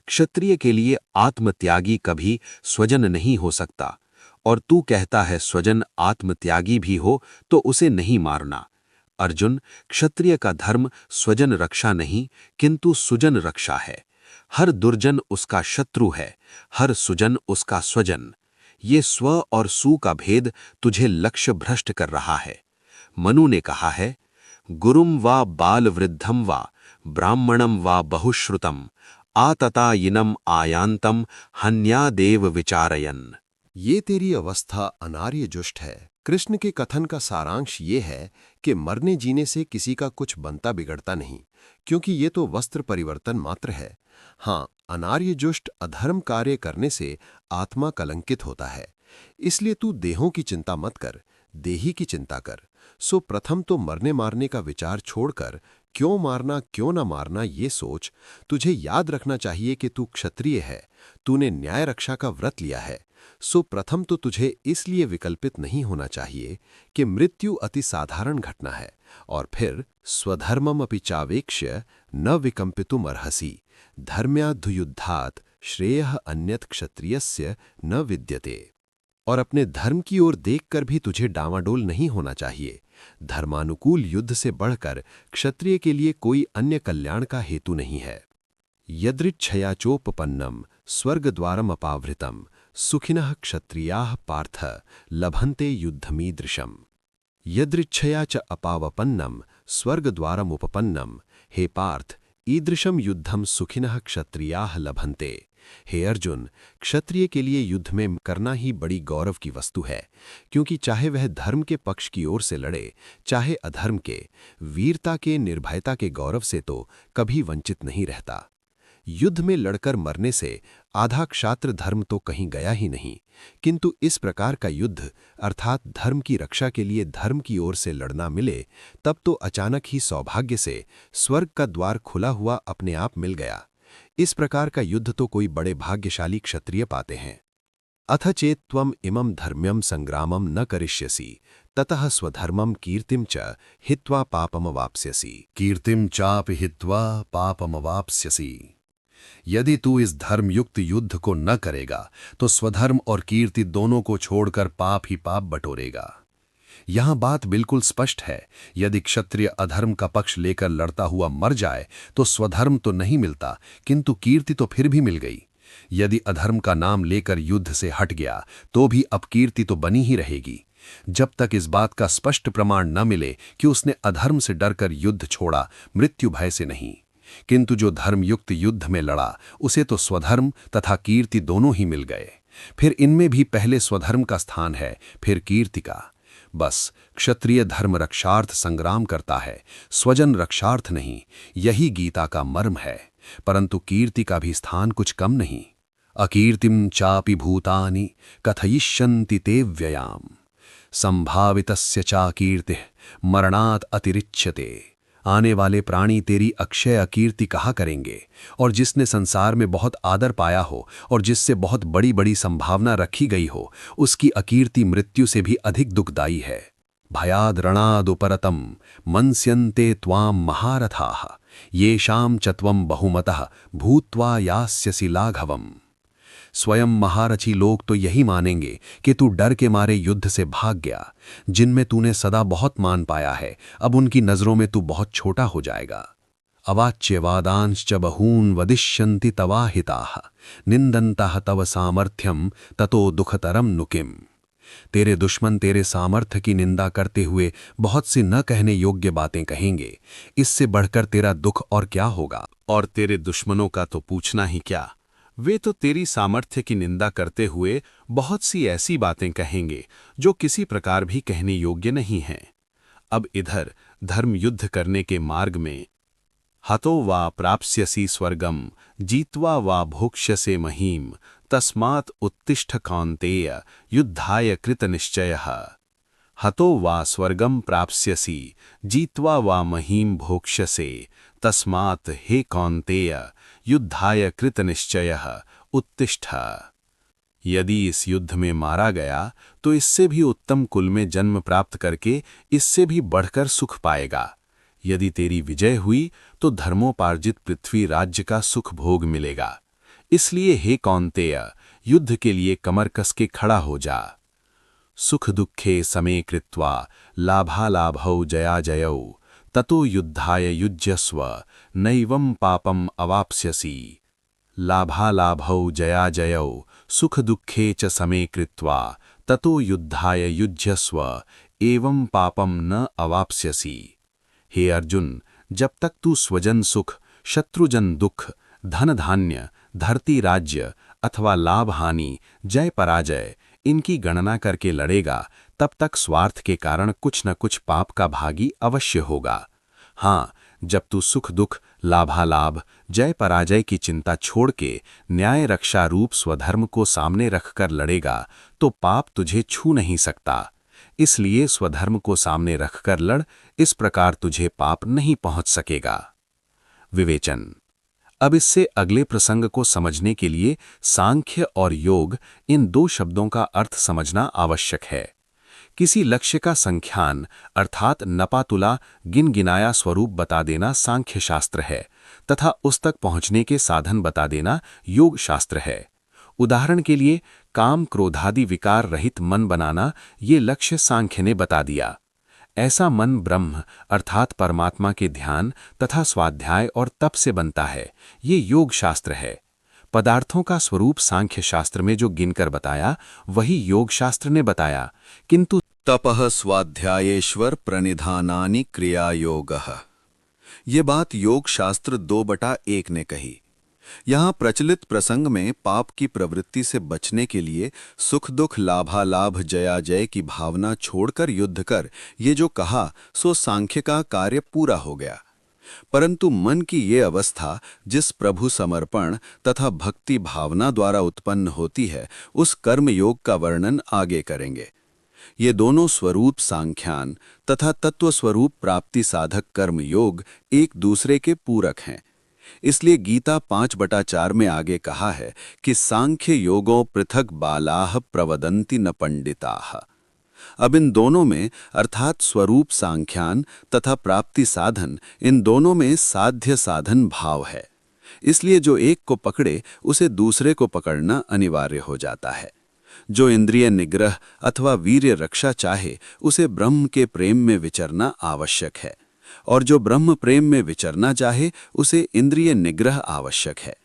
क्षत्रिय के लिए आत्मत्यागी कभी स्वजन नहीं हो सकता, और तू कहता है स्वजन आत्मत्यागी भी हो तो उसे नहीं मारना। अर्जुन, क्षत्रिय का धर्म स्वजन रक्षा नहीं किंतु सुजन रक्षा है। हर दुर्जन उसका शत्रु है, हर सुजन उसका स्वजन। ये स्व और सु का भेद तुझे लक्ष्य भ्रष्ट कर रहा है। मनु ने कहा है, गुरुम वा बाल वृद्धम वा ब्राह्मणम वा बहुश्रुतम आततायिनम आयांतम हन्यादेव विचारयन। ये तेरी अवस्था अनार्य जुष्ट है। कृष्ण के कथन का सारांश ये है कि मरने जीने से किसी का कुछ बनता बिगड़ता नहीं, क्योंकि ये तो वस्त्र परिवर्तन मात्र है। हाँ, अनार्य जुष्ट अधर्म कार्य करने से आत्मा कलंकित होता है। इसलिए तू देहों की चिंता मत कर, देही की चिंता कर। सो प्रथम तो मरने मारने का विचार छोड़कर क्यों मारना क्यों ना मारना ये सोच। तुझे याद रखना चाहिए कि तू क्षत्रिय है, तूने न्याय रक्षा का व्रत लिया है। सो प्रथम तो तुझे इसलिए विकल्पित नहीं होना चाहिए कि मृत्यु अति साधारण घटना है, और फिर स्वधर्मम अपि चावेक्ष्य न विकंपितुम अर्हसि धर्म्याद्धुयुद्धात् श्रेयः अन्यत् क्षत्रियस्य न विद्यते। और अपने धर्म की ओर देखकर भी तुझे डांवाडोल नहीं होना चाहिए। धर्मानुकूल युद्ध से बढ़कर क्षत्रिय के लिए कोई अन्य कल्याण का हेतु नहीं है। यदृच्छयाचोपपन्नम स्वर्गद्वारम अपावृतम सुखिनः क्षत्रियाः पार्थ लभन्ते युद्धमीदृशम्। यदृच्छया च अपावपन्नम स्वर्गद्वारमुपपन्नम, हे पार्थ, ईदृशम युद्धम सुखिनः क्षत्रियाः लभन्ते। हे अर्जुन, क्षत्रिय के लिए युद्ध में करना ही बड़ी गौरव की वस्तु है, क्योंकि चाहे वह धर्म के पक्ष की ओर से लड़े, चाहे अधर्म के, वीरता के, निर्भयता के गौरव से तो कभी वंचित नहीं रहता। युद्ध में लड़कर मरने से आधा क्षात्र धर्म तो कहीं गया ही नहीं, किंतु इस प्रकार का युद्ध अर्थात धर्म की रक्षा के लिए धर्म की ओर से लड़ना मिले, तब तो अचानक ही सौभाग्य से स्वर्ग का द्वार खुला हुआ अपने आप मिल गया। इस प्रकार का युद्ध तो कोई बड़े भाग्यशाली क्षत्रिय पाते हैं। अथ चेत् त्वम् इमं धर्म्यं संग्रामं न करिष्यसि ततः स्वधर्मं कीर्तिं च हित्वा पापमवाप्स्यसि। कीर्तिम चाप हित्वा पापमवाप्स्यसि। यदि तू इस धर्मयुक्त युद्ध को न करेगा तो स्वधर्म और कीर्ति दोनों को छोड़कर पाप ही पाप बटोरेगा। यहां बात बिल्कुल स्पष्ट है, यदि क्षत्रिय अधर्म का पक्ष लेकर लड़ता हुआ मर जाए तो स्वधर्म तो नहीं मिलता, किंतु कीर्ति तो फिर भी मिल गई। यदि अधर्म का नाम लेकर युद्ध से हट गया तो भी अपकीर्ति तो बनी ही रहेगी। जब तक इस बात का स्पष्ट प्रमाण न मिले कि उसने अधर्म से डरकर युद्ध छोड़ा, मृत्यु भय से नहीं, किंतु जो धर्मयुक्त युद्ध में लड़ा उसे तो स्वधर्म तथा कीर्ति दोनों ही मिल गए। फिर इनमें भी पहले स्वधर्म का स्थान है, फिर कीर्ति का। बस क्षत्रिय धर्म रक्षार्थ संग्राम करता है, स्वजन रक्षार्थ नहीं। यही गीता का मर्म है। परंतु कीर्ति का भी स्थान कुछ कम नहीं। अकीर्तिम चापि भूतानि कथयिष्यन्ति ते व्ययाम संभावितस्य चा कीर्तिः मरणात् अतिरिच्यते। आने वाले प्राणी तेरी अक्षय अकीर्ति कहा करेंगे, और जिसने संसार में बहुत आदर पाया हो और जिससे बहुत बड़ी बड़ी संभावना रखी गई हो, उसकी अकीर्ति मृत्यु से भी अधिक दुखदायी है। भयाद रणादुपरतम मंस्यन्ते त्वाम महारथाः येषां च त्वं बहुमतः भूत्वा यास्यसि लाघवम्। स्वयं महारथी लोग तो यही मानेंगे कि तू डर के मारे युद्ध से भाग गया। जिनमें तूने सदा बहुत मान पाया है, अब उनकी नजरों में तू बहुत छोटा हो जाएगा। अवाच्यवादांश्च बहून् वदिष्यन्ति तवाहिताः निन्दन्तः तव सामर्थ्यं ततो दुखतरम नु किम्। तेरे दुश्मन तेरे सामर्थ्य की निंदा करते हुए बहुत सी न कहने योग्य बातें कहेंगे। इससे बढ़कर तेरा दुख और क्या होगा। और तेरे दुश्मनों का तो पूछना ही क्या, वे तो तेरी सामर्थ्य की निंदा करते हुए बहुत सी ऐसी बातें कहेंगे जो किसी प्रकार भी कहने योग्य नहीं हैं। अब इधर धर्म युद्ध करने के मार्ग में हतो वा प्राप्स्यसि स्वर्गम जीत्वा वा भोक्ष्यसे महीम तस्मात् उत्तिष्ठ कौन्तेय युद्धाय कृतनिश्चयः। हतो वा स्वर्गम प्राप्स्यसि जीत्वा वा महीम भोक्ष्यसे तस्मात् हे कौन्तेय युद्धाय कृतनिश्चयः उत्तिष्ठ। यदि इस युद्ध में मारा गया तो इससे भी उत्तम कुल में जन्म प्राप्त करके इससे भी बढ़कर सुख पाएगा। यदि तेरी विजय हुई तो धर्मोपार्जित पृथ्वी राज्य का सुख भोग मिलेगा। इसलिए हे कौन्तेय, युद्ध के लिए कमर कस के खड़ा हो जा। सुख दुखे समे कृत्वा लाभालाभौ जयाजयौ ततो युद्धाय युज्यस्व नैवं पापम अवाप्स्यसि। लाभालाभौ जयाजयौ सुख दुखे च समे कृत्वा ततो युद्धाय युज्यस्व एवं पापम न अवाप्स्यसि। हे अर्जुन, जब तक तू स्वजन सुख, शत्रुजन दुख, धन धान्य, धरती राज्य अथवा लाभ हानि, जय पराजय इनकी गणना करके लड़ेगा, तब तक स्वार्थ के कारण कुछ न कुछ पाप का भागी अवश्य होगा। हाँ, जब तू सुख दुख, लाभालाभ, जय पराजय की चिंता छोड़ के न्याय रक्षा रूप स्वधर्म को सामने रखकर लड़ेगा तो पाप तुझे छू नहीं सकता। इसलिए स्वधर्म को सामने रखकर लड़, इस प्रकार तुझे पाप नहीं पहुंच सकेगा। विवेचन। अब इससे अगले प्रसंग को समझने के लिए सांख्य और योग इन दो शब्दों का अर्थ समझना आवश्यक है। किसी लक्ष्य का संख्यान अर्थात नपातुला गिनगिनाया स्वरूप बता देना सांख्य शास्त्र है तथा उस तक पहुंचने के साधन बता देना योग शास्त्र है। उदाहरण के लिए काम क्रोधादि विकार रहित मन बनाना ये लक्ष्य सांख्य ने बता दिया। ऐसा मन ब्रह्म अर्थात परमात्मा के ध्यान तथा स्वाध्याय और तप से बनता है, ये योग शास्त्र है। पदार्थों का स्वरूप सांख्य शास्त्र में जो गिनकर बताया वही योग शास्त्र ने बताया, किंतु तपः स्वाध्यायेश्वर प्रणिधानानि क्रियायोगः, ये बात योग शास्त्र 2/1 ने कही। यहाँ प्रचलित प्रसंग में पाप की प्रवृत्ति से बचने के लिए सुख दुख लाभालाभ जयाजय की भावना छोड़कर युद्ध कर, ये जो कहा सो सांख्य का कार्य पूरा हो गया। परंतु मन की ये अवस्था जिस प्रभु समर्पण तथा भक्ति भावना द्वारा उत्पन्न होती है, उस कर्म योग का वर्णन आगे करेंगे। ये दोनों स्वरूप सांख्यान तथा तत्व स्वरूप प्राप्ति साधक कर्म योग एक दूसरे के पूरक हैं। इसलिए गीता 5/4 में आगे कहा है कि सांख्य योगों पृथक बालाह प्रवदन्ति न पंडिताः। अब इन दोनों में अर्थात स्वरूप सांख्यान तथा प्राप्ति साधन, इन दोनों में साध्य साधन भाव है। इसलिए जो एक को पकड़े उसे दूसरे को पकड़ना अनिवार्य हो जाता है। जो इंद्रिय निग्रह अथवा वीर्य रक्षा चाहे उसे ब्रह्म के प्रेम में विचरना आवश्यक है, और जो ब्रह्म प्रेम में विचरना चाहे उसे इंद्रिय निग्रह आवश्यक है।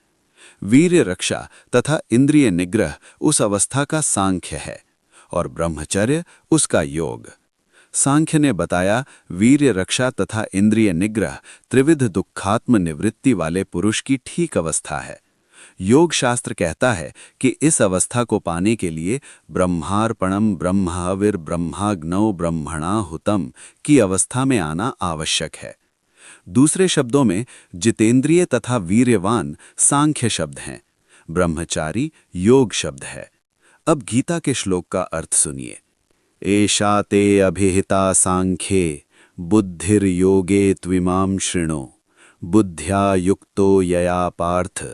वीर्य रक्षा तथा इंद्रिय निग्रह उस अवस्था का सांख्य है और ब्रह्मचर्य उसका योग। सांख्य ने बताया वीर्य रक्षा तथा इंद्रिय निग्रह त्रिविध दुखात्म निवृत्ति वाले पुरुष की ठीक अवस्था है। योग शास्त्र कहता है कि इस अवस्था को पाने के लिए ब्रह्मार्पणम ब्रह्माविर ब्रह्माग्नौ ब्रह्मणाहुतम की अवस्था में आना आवश्यक है। दूसरे शब्दों में जितेंद्रिय तथा वीर्यवान सांख्य शब्द हैं, ब्रह्मचारी योग शब्द है। अब गीता के श्लोक का अर्थ सुनिए। एषा ते अभिहिता सांख्ये बुद्धिर्योगे त्विमां शृणु बुद्ध्या युक्तो यया पार्थ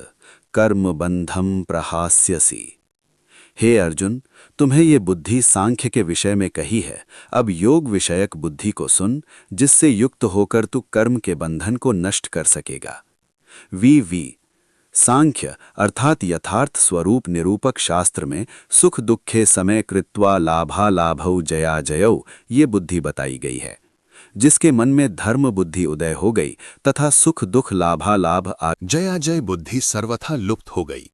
कर्म बंधम प्रहास्यसि। हे अर्जुन, तुम्हें ये बुद्धि सांख्य के विषय में कही है। अब योग विषयक बुद्धि को सुन, जिससे युक्त होकर तू कर्म के बंधन को नष्ट कर सकेगा। वी सांख्य अर्थात यथार्थ स्वरूप निरूपक शास्त्र में सुख दुखे समय कृत्वा लाभा लाभौ जया जयौ ये बुद्धि बताई गई है। जिसके मन में धर्म बुद्धि उदय हो गई तथा सुख दुख लाभा लाभ जया जय बुद्धि सर्वथा लुप्त हो गई,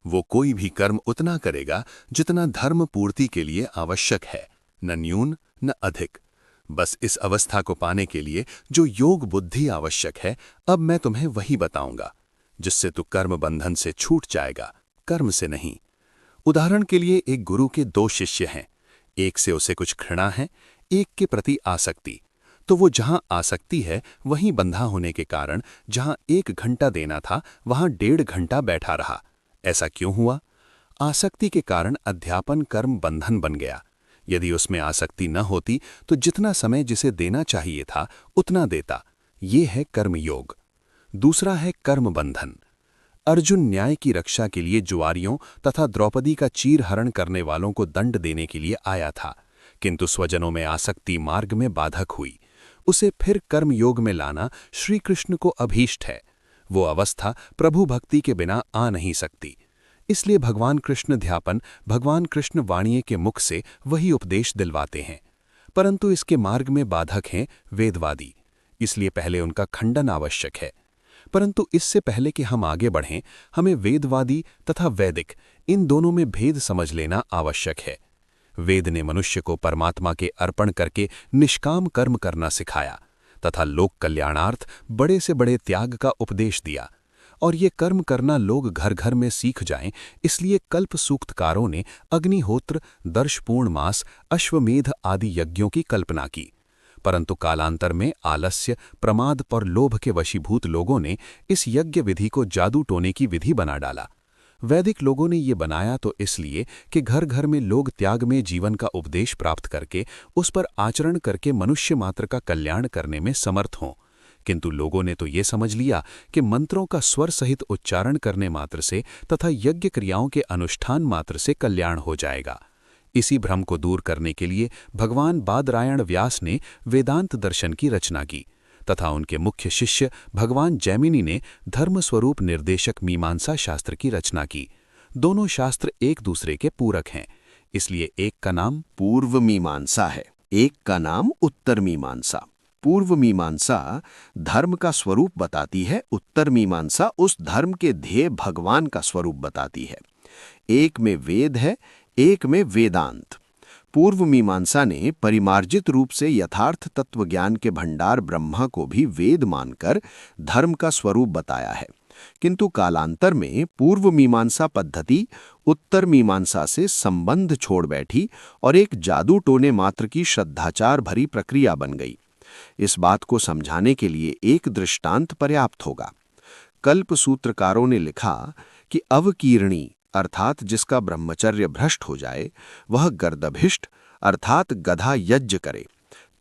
वो कोई भी कर्म उतना करेगा जितना धर्म पूर्ति के लिए आवश्यक है, न न्यून न अधिक। बस इस अवस्था को पाने के लिए जो योग बुद्धि आवश्यक है, अब मैं तुम्हें वही बताऊंगा, जिससे तू कर्म बंधन से छूट जाएगा, कर्म से नहीं। उदाहरण के लिए एक गुरु के 2 शिष्य हैं, एक से उसे कुछ घृणा है, एक के प्रति आसक्ति। तो वो जहां आसक्ति है वहीं बंधा होने के कारण जहां 1 घंटा देना था वहां 1.5 घंटा बैठा रहा। ऐसा क्यों हुआ? आसक्ति के कारण अध्यापन कर्म बंधन बन गया। यदि उसमें आसक्ति न होती तो जितना समय जिसे देना चाहिए था उतना देता। ये है कर्म योग। दूसरा है कर्म बंधन। अर्जुन न्याय की रक्षा के लिए जुआरियों तथा द्रौपदी का चीरहरण करने वालों को दंड देने के लिए आया था, किंतु स्वजनों में आसक्ति मार्ग में बाधक हुई। उसे फिर कर्म योग में लाना श्री कृष्ण को अभीष्ट है। वो अवस्था प्रभु भक्ति के बिना आ नहीं सकती। इसलिए भगवान कृष्ण ध्यापन, भगवान कृष्ण वाणिये के मुख से वही उपदेश दिलवाते हैं। परंतु इसके मार्ग में बाधक हैं वेदवादी, इसलिए पहले उनका खंडन आवश्यक है। परंतु इससे पहले कि हम आगे बढ़ें, हमें वेदवादी तथा वैदिक इन दोनों में भेद समझ लेना आवश्यक है। वेद ने मनुष्य को परमात्मा के अर्पण करके निष्काम कर्म करना सिखाया तथा लोक कल्याणार्थ बड़े से बड़े त्याग का उपदेश दिया, और ये कर्म करना लोग घर घर में सीख जाएं, इसलिए कल्प सूक्तकारों ने अग्निहोत्र, दर्शपूर्ण मास, अश्वमेध आदि यज्ञों की कल्पना की। परंतु कालांतर में आलस्य, प्रमाद और लोभ के वशीभूत लोगों ने इस यज्ञ विधि को जादू टोने की विधि बना डाला। वैदिक लोगों ने ये बनाया तो इसलिए कि घर घर में लोग त्याग में जीवन का उपदेश प्राप्त करके उस पर आचरण करके मनुष्य मात्र का कल्याण करने में समर्थ हों। किंतु लोगों ने तो ये समझ लिया कि मंत्रों का स्वर सहित उच्चारण करने मात्र से तथा यज्ञ क्रियाओं के अनुष्ठान मात्र से कल्याण हो जाएगा। इसी भ्रम को दूर करने के लिए भगवान बादरायण व्यास ने वेदांत दर्शन की रचना की तथा उनके मुख्य शिष्य भगवान जैमिनी ने धर्मस्वरूप निर्देशक मीमांसा शास्त्र की रचना की। दोनों शास्त्र एक दूसरे के पूरक हैं, इसलिए एक का नाम पूर्व मीमांसा है, एक का नाम उत्तर मीमांसा। पूर्व मीमांसा धर्म का स्वरूप बताती है, उत्तर मीमांसा उस धर्म के ध्येय भगवान का स्वरूप बताती है। एक में वेद है, एक में वेदांत। पूर्व मीमांसा ने परिमार्जित रूप से यथार्थ तत्व ज्ञान के भंडार ब्रह्मा को भी वेद मानकर धर्म का स्वरूप बताया है, किंतु कालांतर में पूर्व मीमांसा पद्धति उत्तर मीमांसा से संबंध छोड़ बैठी और एक जादू टोने मात्र की श्रद्धाचार भरी प्रक्रिया बन गई। इस बात को समझाने के लिए एक दृष्टांत पर्याप्त होगा। कल्प सूत्रकारों ने लिखा कि अवकीर्णी अर्थात जिसका ब्रह्मचर्य भ्रष्ट हो जाए, वह गर्दभिष्ट अर्थात गधा यज्ञ करे,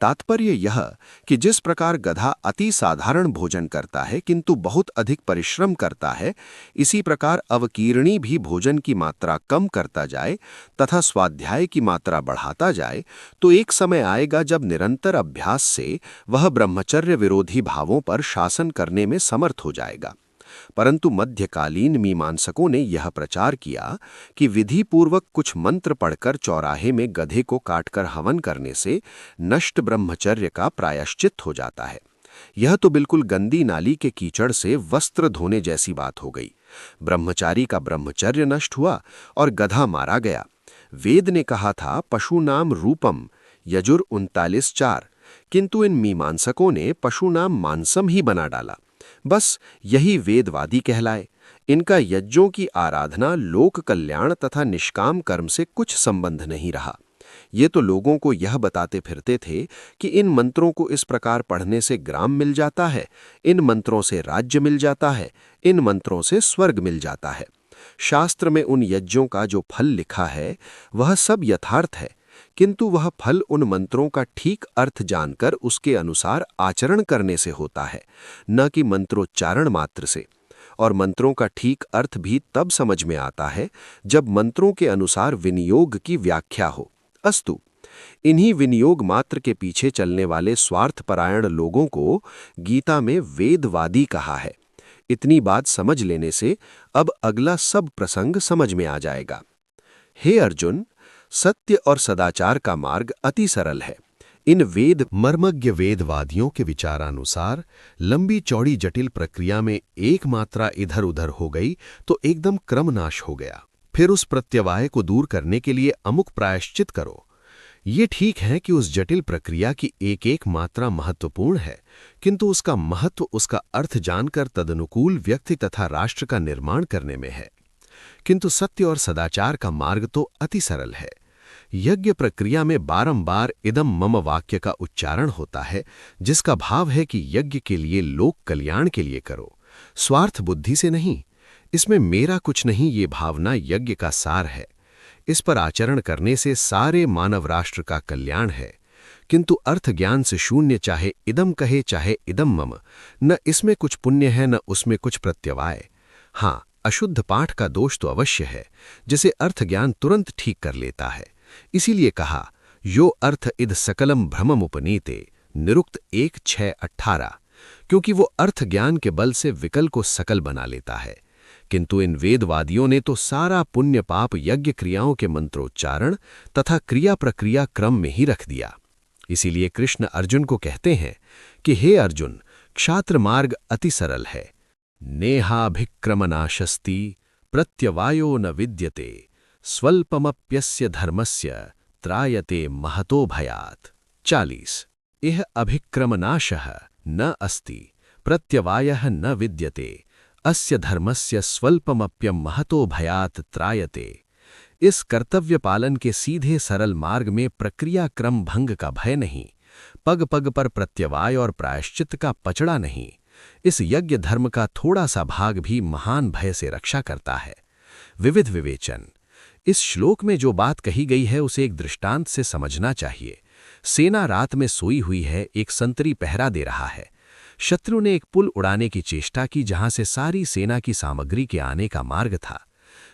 तात्पर्य यह कि जिस प्रकार गधा अति साधारण भोजन करता है किंतु बहुत अधिक परिश्रम करता है, इसी प्रकार अवकीर्णी भी भोजन की मात्रा कम करता जाए तथा स्वाध्याय की मात्रा बढ़ाता जाए तो एक समय आएगा जब निरंतर अभ्यास से वह ब्रह्मचर्य विरोधी भावों पर शासन करने में समर्थ हो जाएगा। परंतु मध्यकालीन मीमांसकों ने यह प्रचार किया कि विधि पूर्वक कुछ मंत्र पढ़कर चौराहे में गधे को काटकर हवन करने से नष्ट ब्रह्मचर्य का प्रायश्चित हो जाता है। यह तो बिल्कुल गंदी नाली के कीचड़ से वस्त्र धोने जैसी बात हो गई। ब्रह्मचारी का ब्रह्मचर्य नष्ट हुआ और गधा मारा गया। वेद ने कहा था पशु नाम रूपम, यजुर 39:4, किंतु इन मीमांसकों ने पशु नाम मांसम ही बना डाला। बस यही वेदवादी कहलाए। इनका यज्ञों की आराधना लोक कल्याण तथा निष्काम कर्म से कुछ संबंध नहीं रहा। ये तो लोगों को यह बताते फिरते थे कि इन मंत्रों को इस प्रकार पढ़ने से ग्राम मिल जाता है, इन मंत्रों से राज्य मिल जाता है, इन मंत्रों से स्वर्ग मिल जाता है। शास्त्र में उन यज्ञों का जो फल लिखा है वह सब यथार्थ है, किंतु वह फल उन मंत्रों का ठीक अर्थ जानकर उसके अनुसार आचरण करने से होता है, न कि मंत्रोच्चारण मात्र से। और मंत्रों का ठीक अर्थ भी तब समझ में आता है जब मंत्रों के अनुसार विनियोग की व्याख्या हो। अस्तु, इन्हीं विनियोग मात्र के पीछे चलने वाले स्वार्थपरायण लोगों को गीता में वेदवादी कहा है। इतनी बात समझ लेने से अब अगला सब प्रसंग समझ में आ जाएगा। हे अर्जुन, सत्य और सदाचार का मार्ग अति सरल है। इन वेद मर्मज्ञ वेदवादियों के विचारानुसार लंबी चौड़ी जटिल प्रक्रिया में एक मात्रा इधर उधर हो गई तो एकदम क्रमनाश हो गया। फिर उस प्रत्यवाय को दूर करने के लिए अमुक प्रायश्चित करो। ये ठीक है कि उस जटिल प्रक्रिया की एक एक मात्रा महत्वपूर्ण है, किंतु उसका महत्व उसका अर्थ जानकर तदनुकूल व्यक्ति तथा राष्ट्र का निर्माण करने में है। किंतु सत्य और सदाचार का मार्ग तो अति सरल है। यज्ञ प्रक्रिया में बारंबार इदम मम वाक्य का उच्चारण होता है, जिसका भाव है कि यज्ञ के लिए लोक कल्याण के लिए करो, स्वार्थ बुद्धि से नहीं। इसमें मेरा कुछ नहीं, ये भावना यज्ञ का सार है। इस पर आचरण करने से सारे मानव राष्ट्र का कल्याण है। किंतु अर्थ ज्ञान से शून्य चाहे इदम कहे चाहे इदम मम, न इसमें कुछ पुण्य है न उसमें कुछ प्रत्यवाय। हाँ, अशुद्ध पाठ का दोष तो अवश्य है, जिसे अर्थ ज्ञान तुरंत ठीक कर लेता है। इसीलिए कहा यो अर्थ इद सकलम भ्रममुपनीते, निरुक्त 1:6-18, क्योंकि वो अर्थ ज्ञान के बल से विकल को सकल बना लेता है। किंतु इन वेदवादियों ने तो सारा पुण्य पाप यज्ञ क्रियाओं के मंत्रोच्चारण तथा क्रिया प्रक्रिया क्रम में ही रख दिया। इसीलिए कृष्ण अर्जुन को कहते हैं कि हे अर्जुन, क्षात्र मार्ग अति सरल है। नेहाभिक्रमनाशस्ति प्रत्यवायो न विद्यते, स्वल्पमप्यस्य धर्मस्य त्रायते महतो भयात्। 40। इह अभिक्रमनाशः न अस्ति, प्रत्यवायः न विद्यते, अस्य धर्मस्य स्वल्पमप्यम महतो भयात् त्रायते। इस कर्तव्य पालन के सीधे सरल मार्ग में प्रक्रिया क्रम भंग का भय नहीं, पग पग पर प्रत्यवाय और प्रायश्चित का पचड़ा नहीं। इस यज्ञ धर्म का थोड़ा सा भाग भी महान भय से रक्षा करता है। विविध विवेचन। इस श्लोक में जो बात कही गई है उसे एक दृष्टांत से समझना चाहिए। सेना रात में सोई हुई है, एक संतरी पहरा दे रहा है। शत्रु ने एक पुल उड़ाने की चेष्टा की जहां से सारी सेना की सामग्री के आने का मार्ग था।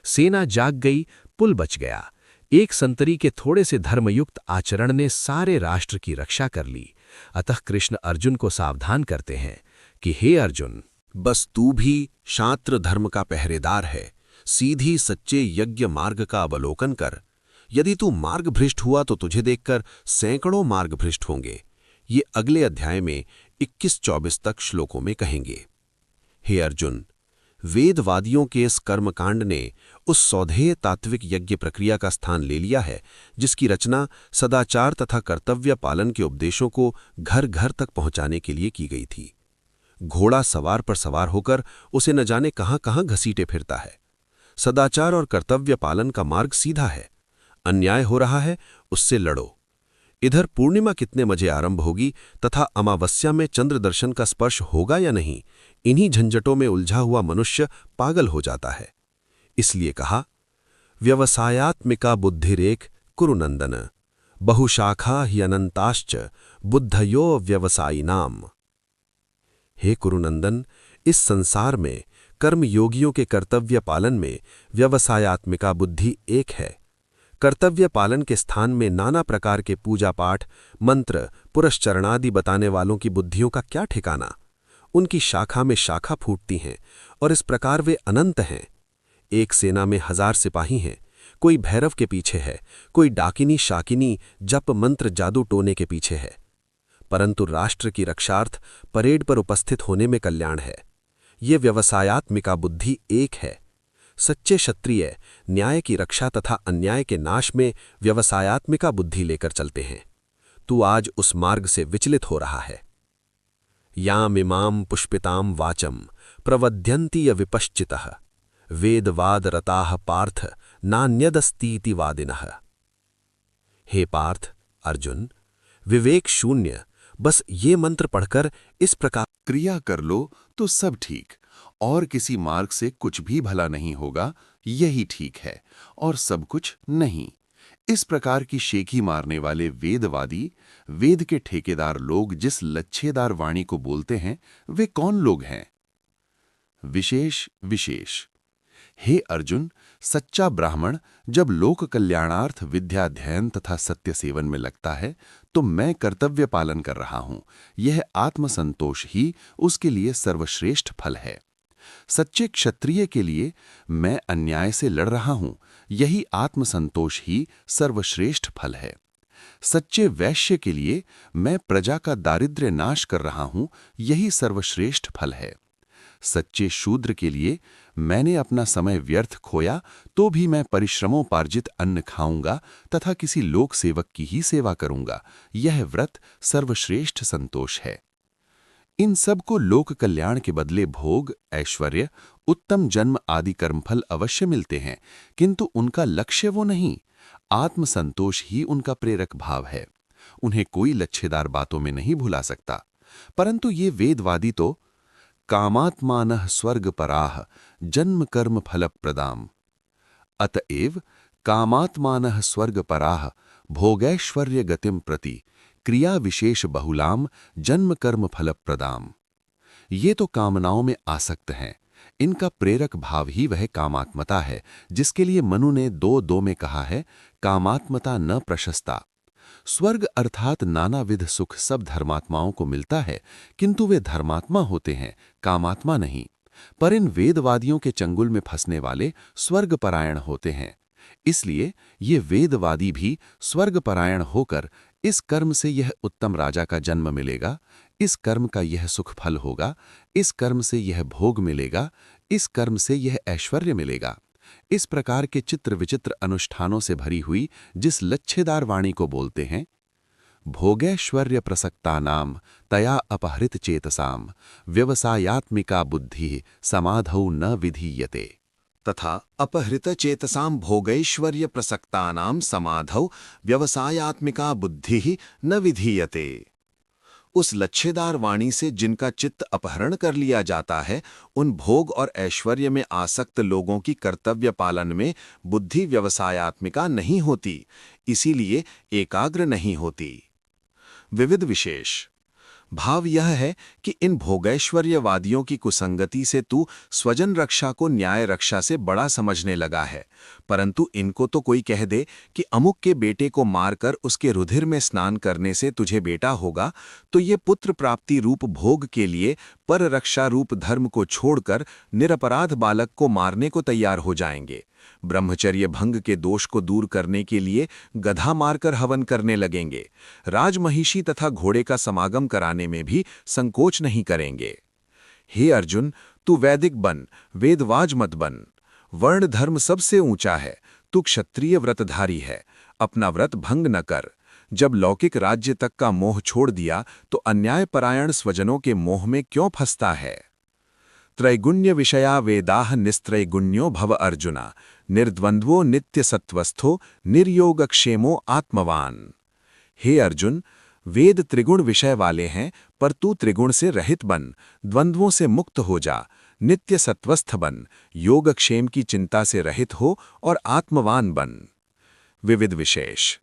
सेना जाग गई, पुल बच गया। एक संतरी के थोड़े से धर्मयुक्त आचरण ने सारे राष्ट्र की रक्षा कर ली। अतः कृष्ण अर्जुन को सावधान करते हैं कि हे अर्जुन, बस तू भी शास्त्र धर्म का पहरेदार है। सीधी सच्चे यज्ञ मार्ग का अवलोकन कर। यदि तू मार्ग भ्रष्ट हुआ तो तुझे देखकर सैकड़ों मार्ग भ्रष्ट होंगे। ये अगले अध्याय में 21-24 तक श्लोकों में कहेंगे। हे अर्जुन, वेदवादियों के इस कर्मकांड ने उस सौधेय तात्विक यज्ञ प्रक्रिया का स्थान ले लिया है जिसकी रचना सदाचार तथा कर्तव्य पालन के उपदेशों को घर घर तक पहुंचाने के लिए की गई थी। घोड़ा सवार पर सवार होकर उसे न जाने कहां कहां घसीटे फिरता है। सदाचार और कर्तव्य पालन का मार्ग सीधा है। अन्याय हो रहा है, उससे लड़ो। इधर पूर्णिमा कितने बजे आरंभ होगी तथा अमावस्या में चंद्र दर्शन का स्पर्श होगा या नहीं, इन्हीं झंझटों में उलझा हुआ मनुष्य पागल हो जाता है। इसलिए कहा, व्यवसायात्मिका बुद्धिरेक कुरुनंदन, बहुशाखा ही अनंताश्च बुद्धयो व्यवसायिनाम। हे कुरुनंदन, इस संसार में कर्मयोगियों के कर्तव्य पालन में व्यवसायात्मिका बुद्धि एक है। कर्तव्य पालन के स्थान में नाना प्रकार के पूजा पाठ, मंत्र, पुरस्चरणादि बताने वालों की बुद्धियों का क्या ठिकाना। उनकी शाखा में शाखा फूटती हैं और इस प्रकार वे अनंत हैं। एक सेना में 1000 सिपाही हैं, कोई भैरव के पीछे है, कोई डाकिनी शाकिनी जप मंत्र जादू टोने के पीछे है, परंतु राष्ट्र की रक्षार्थ परेड पर उपस्थित होने में कल्याण है। ये व्यवसायात्मिका बुद्धि एक है। सच्चे क्षत्रिय न्याय की रक्षा तथा अन्याय के नाश में व्यवसायात्मिका बुद्धि लेकर चलते हैं। तू आज उस मार्ग से विचलित हो रहा है। याम इमाम पुष्पिताम वाचम प्रवध्यन्ति य विपश्चितः वेदवाद रताः पार्थ नान्यदस्तीति वादिनः। हे पार्थ, अर्जुन, विवेक शून्य बस ये मंत्र पढ़कर इस प्रकार क्रिया कर लो तो सब ठीक, और किसी मार्ग से कुछ भी भला नहीं होगा, यही ठीक है, और सब कुछ नहीं। इस प्रकार की शेखी मारने वाले वेदवादी, वेद के ठेकेदार लोग जिस लच्छेदार वाणी को बोलते हैं, वे कौन लोग हैं? विशेष। हे अर्जुन, सच्चा ब्राह्मण जब लोक कल्याणार्थ विद्याध्ययन तथा सत्य सेवन में लगता है, तो मैं कर्तव्य पालन कर रहा हूं, यह आत्मसंतोष ही उसके लिए सर्वश्रेष्ठ फल है। सच्चे क्षत्रिय के लिए मैं अन्याय से लड़ रहा हूं, यही आत्मसंतोष ही सर्वश्रेष्ठ फल है। सच्चे वैश्य के लिए मैं प्रजा का दारिद्र्य नाश कर रहा हूं, यही सर्वश्रेष्ठ फल है। सच्चे शूद्र के लिए मैंने अपना समय व्यर्थ खोया तो भी मैं परिश्रमोपार्जित अन्न खाऊंगा तथा किसी लोक सेवक की ही सेवा करूंगा, यह व्रत सर्वश्रेष्ठ संतोष है। इन सब को लोक कल्याण के बदले भोग, ऐश्वर्य, उत्तम जन्म आदि कर्मफल अवश्य मिलते हैं, किंतु उनका लक्ष्य वो नहीं, आत्मसंतोष ही उनका प्रेरक भाव है। उन्हें कोई लच्छेदार बातों में नहीं भुला सकता। परंतु ये वेदवादी तो कामात्मानः स्वर्गपराः जन्म कर्म फलप्रदाम्। अतएव कामात्मानः स्वर्गपराः भोगैश्वर्य गतिम प्रति क्रिया विशेष बहुलाम जन्म कर्म फलप्रदाम्। ये तो कामनाओं में आसक्त हैं। इनका प्रेरक भाव ही वह कामात्मता है, जिसके लिए मनु ने 2:2 में कहा है, कामात्मता न प्रशस्ता। स्वर्ग अर्थात नानाविध सुख सब धर्मात्माओं को मिलता है, किंतु वे धर्मात्मा होते हैं, कामात्मा नहीं। पर इन वेदवादियों के चंगुल में फंसने वाले स्वर्गपरायण होते हैं। इसलिए ये वेदवादी भी स्वर्गपरायण होकर इस कर्म से यह उत्तम राजा का जन्म मिलेगा, इस कर्म का यह सुख फल होगा, इस कर्म से यह भोग मिलेगा, इस कर्म से यह ऐश्वर्य मिलेगा, इस प्रकार के चित्र विचित्र अनुष्ठानों से भरी हुई जिस लच्छेदार वाणी को बोलते हैं, भोगैश्वर्य प्रसक्तानाम तया अपहृत चेतसाम व्यवसायात्मिका बुद्धि समाधौ न विधीयते। तथा अपहृत चेतसां भोगैश्वर्य प्रसक्तानां समाधौ व्यवसायात्मिका बुद्धि न विधीयते। उस लच्छेदार वाणी से जिनका चित्त अपहरण कर लिया जाता है, उन भोग और ऐश्वर्य में आसक्त लोगों की कर्तव्य पालन में बुद्धि व्यवसायात्मिका नहीं होती, इसीलिए एकाग्र नहीं होती। विविध विशेष भाव यह है कि इन भोगैश्वर्यवादियों की कुसंगति से तू स्वजन रक्षा को न्याय रक्षा से बड़ा समझने लगा है, परंतु इनको तो कोई कह दे कि अमुक के बेटे को मारकर उसके रुधिर में स्नान करने से तुझे बेटा होगा, तो ये पुत्र प्राप्ति रूप भोग के लिए पर रक्षा रूप धर्म को छोड़कर निरपराध बालक को मारने को तैयार हो जाएंगे। ब्रह्मचर्य भंग के दोष को दूर करने के लिए गधा मारकर हवन करने लगेंगे। राजमहिषी तथा घोड़े का समागम कराने में भी संकोच नहीं करेंगे। हे अर्जुन, तू वैदिक बन, वेदवाज मत बन। वर्ण धर्म सबसे ऊंचा है, तू क्षत्रिय व्रतधारी है, अपना व्रत भंग न कर। जब लौकिक राज्य तक का मोह छोड़ दिया तो अन्यायपरायण स्वजनों के मोह में क्यों फंसता है। त्रैगुण्य विषया वेदाः निस्त्रैगुण्यो भव अर्जुना, निर्द्वंद्वो नित्य सत्वस्थो निर्योगक्षेमो आत्मवान। हे अर्जुन, वेद त्रिगुण विषय वाले हैं, पर तू त्रिगुण से रहित बन, द्वंद्वों से मुक्त हो जा, नित्य सत्वस्थ बन, योगक्षेम की चिंता से रहित हो और आत्मवान बन। विविध विशेष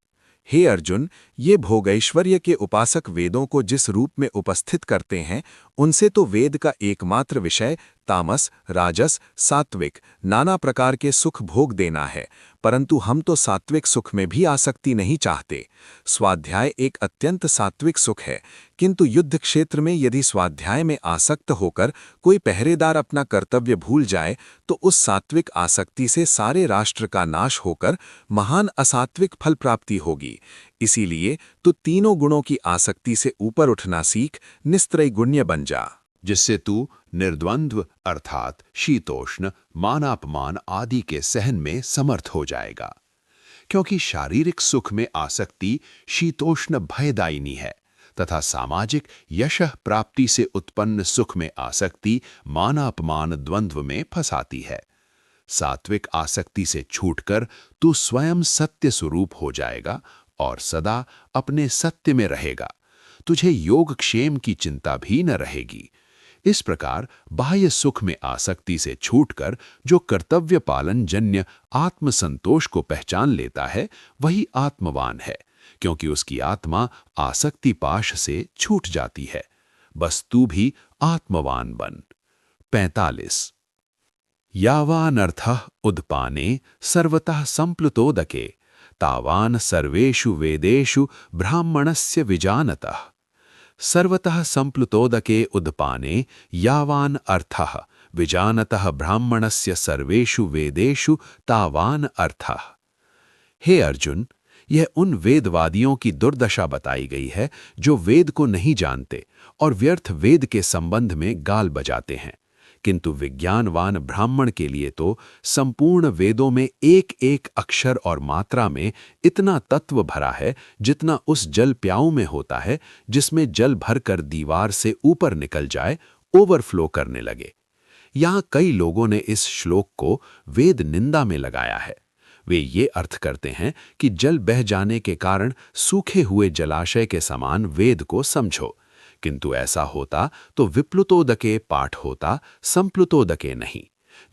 हे अर्जुन, ये भोगैश्वर्य के उपासक वेदों को जिस रूप में उपस्थित करते हैं, उनसे तो वेद का एकमात्र विषय तामस, राजस, सात्विक नाना प्रकार के सुख भोग देना है, परंतु हम तो सात्विक सुख में भी आसक्ति नहीं चाहते। स्वाध्याय एक अत्यंत सात्विक सुख है, किंतु युद्ध क्षेत्र में यदि स्वाध्याय में आसक्त होकर कोई पहरेदार अपना कर्तव्य भूल जाए तो उस सात्विक आसक्ति से सारे राष्ट्र का नाश होकर महान असात्विक फल प्राप्ति होगी। इसीलिए तू तीनों गुणों की आसक्ति से ऊपर उठना सीख, निस्त्रैगुण्य बन जा, जिससे तू निर्द्वंद्व अर्थात शीतोष्ण, मानापमान आदि के सहन में समर्थ हो जाएगा। क्योंकि शारीरिक सुख में आसक्ति शीतोष्ण भयदायिनी है तथा सामाजिक यश प्राप्ति से उत्पन्न सुख में आसक्ति मानापमान द्वंद्व में फंसाती है। सात्विक आसक्ति से छूटकर तू स्वयं सत्य स्वरूप हो जाएगा और सदा अपने सत्य में रहेगा। तुझे योगक्षेम की चिंता भी न रहेगी। इस प्रकार बाह्य सुख में आसक्ति से छूटकर जो कर्तव्य पालन जन्य आत्मसंतोष को पहचान लेता है वही आत्मवान है, क्योंकि उसकी आत्मा आसक्ति पाश से छूट जाती है। बस तू भी आत्मवान बन। 45 यावानर्थः उद्पाने सर्वतः संप्लुतोदके तावान सर्वेषु वेदेषु ब्राह्मणस्य विजानतः। सर्वतः संप्लुतोदके उद्पाने यावान अर्थः विजानतः ब्राह्मणस्य सर्वेषु वेदेषु तावान अर्थः। हे अर्जुन, यह उन वेदवादियों की दुर्दशा बताई गई है जो वेद को नहीं जानते और व्यर्थ वेद के संबंध में गाल बजाते हैं, किंतु विज्ञानवान ब्राह्मण के लिए तो संपूर्ण वेदों में एक एक अक्षर और मात्रा में इतना तत्व भरा है जितना उस जल प्याऊ में होता है जिसमें जल भरकर दीवार से ऊपर निकल जाए, ओवरफ्लो करने लगे। यहाँ कई लोगों ने इस श्लोक को वेद निंदा में लगाया है। वे ये अर्थ करते हैं कि जल बह जाने के कारण सूखे हुए जलाशय के समान वेद को समझो, किंतु ऐसा होता तो विप्लुतोदके पाठ होता, संप्लुतोदके नहीं।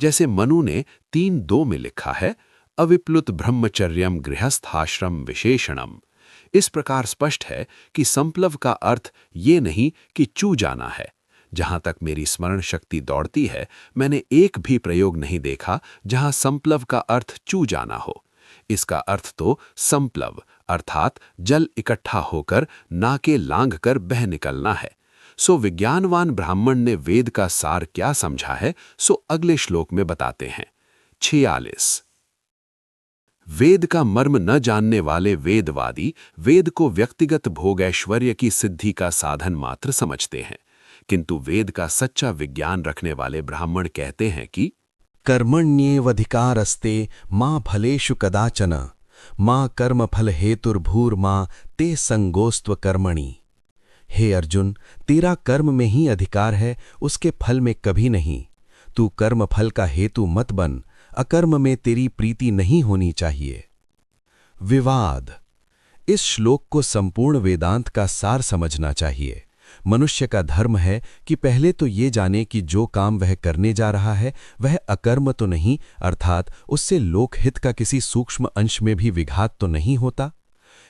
जैसे मनु ने 3:2 में लिखा है, अविप्लुत ब्रह्मचर्यम गृहस्थाश्रम विशेषणम। इस प्रकार स्पष्ट है कि संप्लव का अर्थ ये नहीं कि चू जाना है। जहां तक मेरी स्मरण शक्ति दौड़ती है, मैंने एक भी प्रयोग नहीं देखा जहां संप्लव का अर्थ चू जाना हो। इसका अर्थ तो संप्लव अर्थात जल इकट्ठा होकर नाके लांघ कर बह निकलना है। सो विज्ञानवान ब्राह्मण ने वेद का सार क्या समझा है, सो अगले श्लोक में बताते हैं। 46 वेद का मर्म न जानने वाले वेदवादी वेद को व्यक्तिगत भोगैश्वर्य की सिद्धि का साधन मात्र समझते हैं, किंतु वेद का सच्चा विज्ञान रखने वाले ब्राह्मण कहते हैं कि कर्मण्येवधिकारस्ते मां फलेषु कदाचन मां कर्मफल हेतुर्भूर्मा ते संगोस्त्व कर्मणि। हे अर्जुन, तेरा कर्म में ही अधिकार है, उसके फल में कभी नहीं। तू कर्मफल का हेतु मत बन, अकर्म में तेरी प्रीति नहीं होनी चाहिए। विवाद। इस श्लोक को संपूर्ण वेदांत का सार समझना चाहिए। मनुष्य का धर्म है कि पहले तो ये जाने कि जो काम वह करने जा रहा है वह अकर्म तो नहीं, अर्थात उससे लोकहित का किसी सूक्ष्म अंश में भी विघात तो नहीं होता।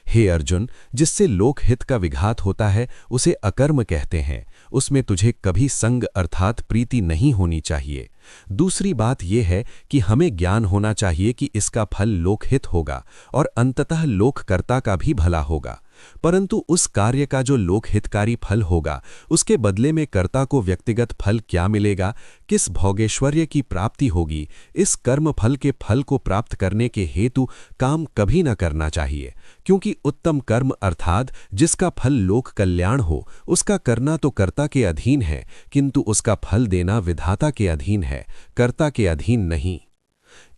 हे अर्जुन, जिससे लोकहित का विघात होता है उसे अकर्म कहते हैं, उसमें तुझे कभी संग अर्थात प्रीति नहीं होनी चाहिए। दूसरी बात यह है कि हमें ज्ञान होना चाहिए कि इसका फल लोकहित होगा और अंततः लोककर्ता का भी भला होगा, परंतु उस कार्य का जो लोकहितकारी फल होगा उसके बदले में कर्ता को व्यक्तिगत फल क्या मिलेगा, किस भोगैश्वर्य की प्राप्ति होगी, इस कर्म फल के फल को प्राप्त करने के हेतु काम कभी न करना चाहिए, क्योंकि उत्तम कर्म अर्थात जिसका फल लोक कल्याण हो उसका करना तो कर्ता के अधीन है, किंतु उसका फल देना विधाता के अधीन है, कर्ता के अधीन नहीं।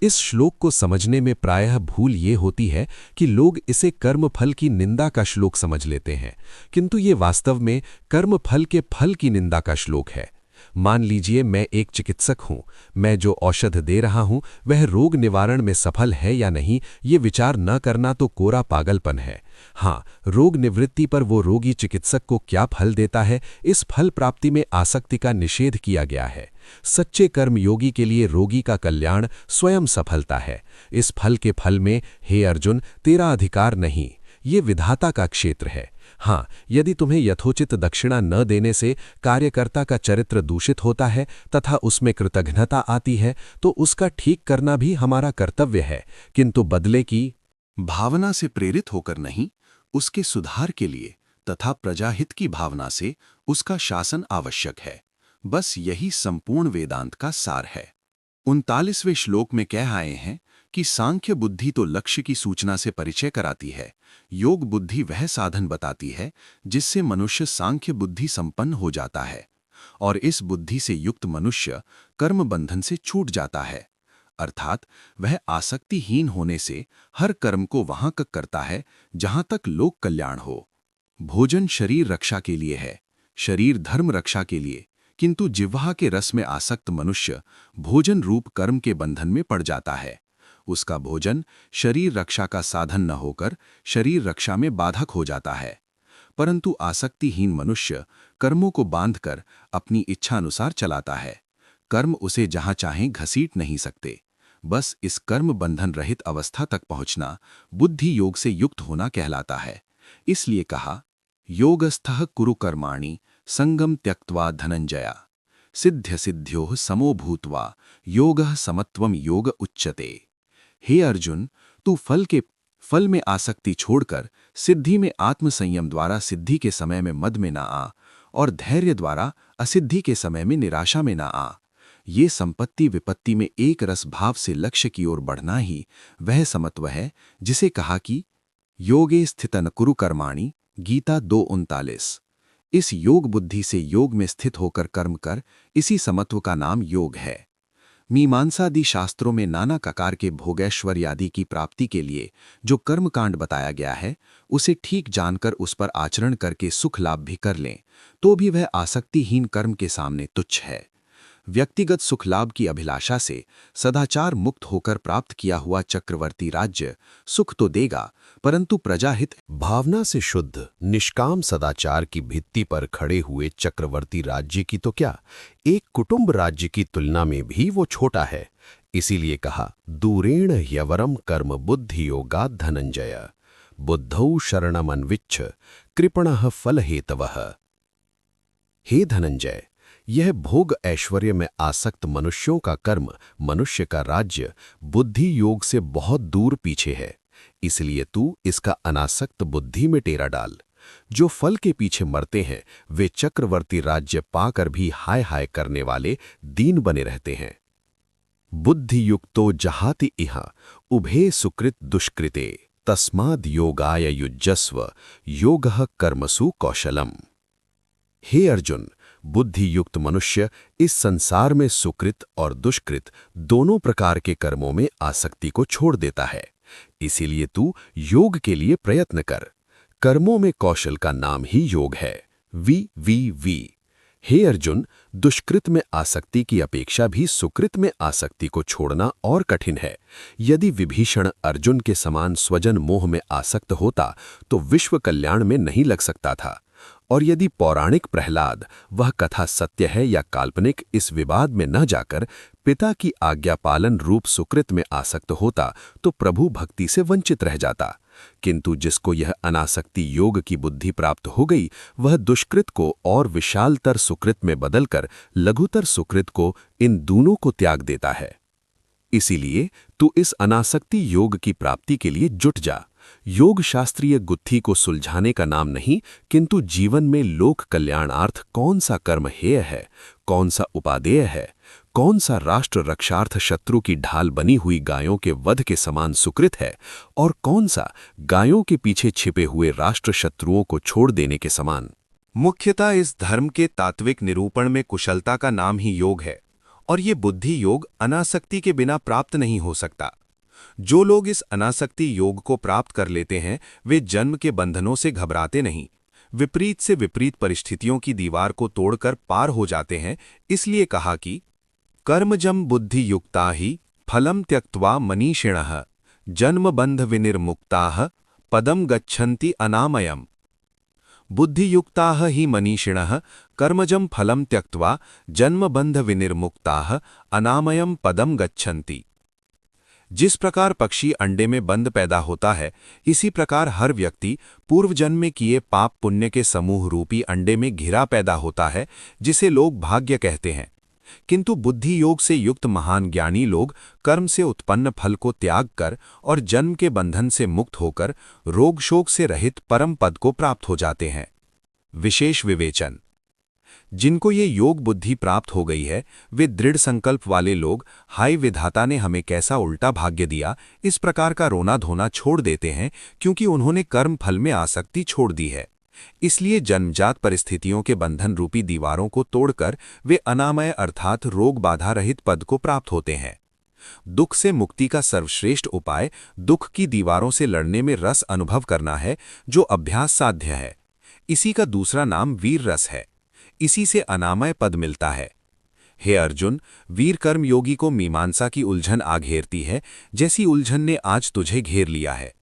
इस श्लोक को समझने में प्रायः भूल ये होती है कि लोग इसे कर्मफल की निंदा का श्लोक समझ लेते हैं, किंतु ये वास्तव में कर्मफल के फल की निंदा का श्लोक है। मान लीजिए मैं एक चिकित्सक हूं, मैं जो औषध दे रहा हूं वह रोग निवारण में सफल है या नहीं, ये विचार न करना तो कोरा पागलपन है। हाँ, रोग निवृत्ति पर वो रोगी चिकित्सक को क्या फल देता है, इस फल प्राप्ति में आसक्ति का निषेध किया गया है। सच्चे कर्मयोगी के लिए रोगी का कल्याण स्वयं सफलता है। इस फल के फल में, हे अर्जुन, तेरा अधिकार नहीं। ये विधाता का क्षेत्र है। हाँ, यदि तुम्हें यथोचित दक्षिणा न देने से कार्यकर्ता का चरित्र दूषित होता है तथा उसमें कृतघ्नता आती है तो उसका ठीक करना भी हमारा कर्तव्य है, किंतु बदले की भावना से प्रेरित होकर नहीं, उसके सुधार के लिए तथा प्रजाहित की भावना से उसका शासन आवश्यक है। बस यही संपूर्ण वेदांत का सार है। 39वें श्लोक में कह आए हैं कि सांख्य बुद्धि तो लक्ष्य की सूचना से परिचय कराती है, योग बुद्धि वह साधन बताती है जिससे मनुष्य सांख्य बुद्धि संपन्न हो जाता है, और इस बुद्धि से युक्त मनुष्य कर्म बंधन से छूट जाता है, अर्थात वह आसक्तिहीन होने से हर कर्म को वहां तक करता है जहां तक लोक कल्याण हो। भोजन शरीर रक्षा के लिए है, शरीर धर्म रक्षा के लिए, किंतु जिह्वा के रस में आसक्त मनुष्य भोजन रूप कर्म के बंधन में पड़ जाता है। उसका भोजन शरीर रक्षा का साधन न होकर शरीर रक्षा में बाधक हो जाता है। परंतु आसक्तिहीन मनुष्य कर्मों को बांधकर अपनी इच्छानुसार चलाता है। कर्म उसे जहां चाहें घसीट नहीं सकते। बस इस कर्म बंधन रहित अवस्था तक पहुंचना बुद्धि योग से युक्त होना कहलाता है। इसलिए कहा, योगस्थः कुरु कर्माणि संगम त्यक्त्वा धनंजया सिद्ध्य सिद्ध्योः समो भूत्वा योगः समत्वम योग उच्यते। हे अर्जुन, तू फल में आसक्ति छोड़कर सिद्धि में आत्मसंयम द्वारा सिद्धि के समय में मद में ना आ और धैर्य द्वारा असिद्धि के समय में निराशा में ना आ। ये संपत्ति विपत्ति में एक रस भाव से लक्ष्य की ओर बढ़ना ही वह समत्व है जिसे कहा कि योगे स्थितन कुरु कर्माणि, गीता 2:39। इस योग बुद्धि से योग में स्थित होकर कर्म कर, इसी समत्व का नाम योग है। मीमांसादि शास्त्रों में नाना प्रकार के भोगैश्वर्यादि की प्राप्ति के लिए जो कर्मकांड बताया गया है, उसे ठीक जानकर उस पर आचरण करके सुख लाभ भी कर लें तो भी वह आसक्तिहीन कर्म के सामने तुच्छ है। व्यक्तिगत सुख लाभ की अभिलाषा से सदाचार मुक्त होकर प्राप्त किया हुआ चक्रवर्ती राज्य सुख तो देगा, परंतु प्रजाहित भावना से शुद्ध निष्काम सदाचार की भित्ति पर खड़े हुए चक्रवर्ती राज्य की तो क्या, एक कुटुंब राज्य की तुलना में भी वो छोटा है। इसीलिए कहा, दूरेण ह्यवरम कर्म बुद्धि योगात् धनंजय बुद्धौ शरणमन्विच्छ कृपणः फलहेतवः। हे धनंजय, यह भोग ऐश्वर्य में आसक्त मनुष्यों का कर्म, मनुष्य का राज्य बुद्धि योग से बहुत दूर पीछे है। इसलिए तू इसका अनासक्त बुद्धि में डेरा डाल। जो फल के पीछे मरते हैं वे चक्रवर्ती राज्य पाकर भी हाय हाय करने वाले दीन बने रहते हैं। बुद्धि युक्तो जहाति इह उभे सुकृत दुष्कृते तस्माद् योगाय युज्यस्व योगः कर्मसु कौशलम। हे अर्जुन, बुद्धि युक्त मनुष्य इस संसार में सुकृत और दुष्कृत दोनों प्रकार के कर्मों में आसक्ति को छोड़ देता है। इसीलिए तू योग के लिए प्रयत्न कर। कर्मों में कौशल का नाम ही योग है। वी। हे अर्जुन, दुष्कृत में आसक्ति की अपेक्षा भी सुकृत में आसक्ति को छोड़ना और कठिन है। यदि विभीषण अर्जुन के समान स्वजन मोह में आसक्त होता तो विश्व कल्याण में नहीं लग सकता था, और यदि पौराणिक प्रहलाद, वह कथा सत्य है या काल्पनिक, इस विवाद में न जाकर पिता की आज्ञा पालन रूप सुकृत में आसक्त होता तो प्रभु भक्ति से वंचित रह जाता। किंतु जिसको यह अनासक्ति योग की बुद्धि प्राप्त हो गई, वह दुष्कृत को और विशालतर सुकृत में बदलकर लघुतर सुकृत को, इन दोनों को त्याग देता है। इसीलिए तू इस अनासक्ति योग की प्राप्ति के लिए जुट जा। योग शास्त्रीय गुत्थी को सुलझाने का नाम नहीं, किंतु जीवन में लोक कल्याणार्थ कौन सा कर्म हेय है, कौन सा उपादेय है, कौन सा राष्ट्र रक्षार्थ शत्रु की ढाल बनी हुई गायों के वध के समान सुकृत है, और कौन सा गायों के पीछे छिपे हुए राष्ट्र शत्रुओं को छोड़ देने के समान। मुख्यतः इस धर्म के तात्विक निरूपण में कुशलता का नाम ही योग है, और ये बुद्धि योग अनासक्ति के बिना प्राप्त नहीं हो सकता। जो लोग इस अनासक्ति योग को प्राप्त कर लेते हैं वे जन्म के बंधनों से घबराते नहीं, विपरीत से विपरीत परिस्थितियों की दीवार को तोड़कर पार हो जाते हैं। इसलिए कहा कि कर्मजम बुद्धि युक्ता ही फलम त्यक्त्वा मनीषिणः जन्म बंध विनिर्मुक्ताः पदम गच्छन्ति अनामयम्। बुद्धि युक्ताः ही मनीषिणः कर्मजम फलम त्यक्त्वा जन्म बंध विनिर्मुक्ताः अनामयम् पदम गच्छन्ति। जिस प्रकार पक्षी अंडे में बंद पैदा होता है, इसी प्रकार हर व्यक्ति पूर्व जन्म में किए पाप पुण्य के समूह रूपी अंडे में घिरा पैदा होता है, जिसे लोग भाग्य कहते हैं। किंतु बुद्धि योग से युक्त महान ज्ञानी लोग कर्म से उत्पन्न फल को त्याग कर और जन्म के बंधन से मुक्त होकर रोग शोक से रहित परम पद को प्राप्त हो जाते हैं। विशेष विवेचन: जिनको ये योग बुद्धि प्राप्त हो गई है, वे दृढ़ संकल्प वाले लोग हाय विधाता ने हमें कैसा उल्टा भाग्य दिया, इस प्रकार का रोना धोना छोड़ देते हैं, क्योंकि उन्होंने कर्म फल में आसक्ति छोड़ दी है। इसलिए जन्मजात परिस्थितियों के बंधन रूपी दीवारों को तोड़कर वे अनामय अर्थात रोग बाधा रहित पद को प्राप्त होते हैं। दुख से मुक्ति का सर्वश्रेष्ठ उपाय दुख की दीवारों से लड़ने में रस अनुभव करना है, जो अभ्यास साध्य है। इसी का दूसरा नाम वीर रस है। इसी से अनामय पद मिलता है। हे अर्जुन, वीर कर्म योगी को मीमांसा की उलझन आ घेरती है, जैसी उलझन ने आज तुझे घेर लिया है।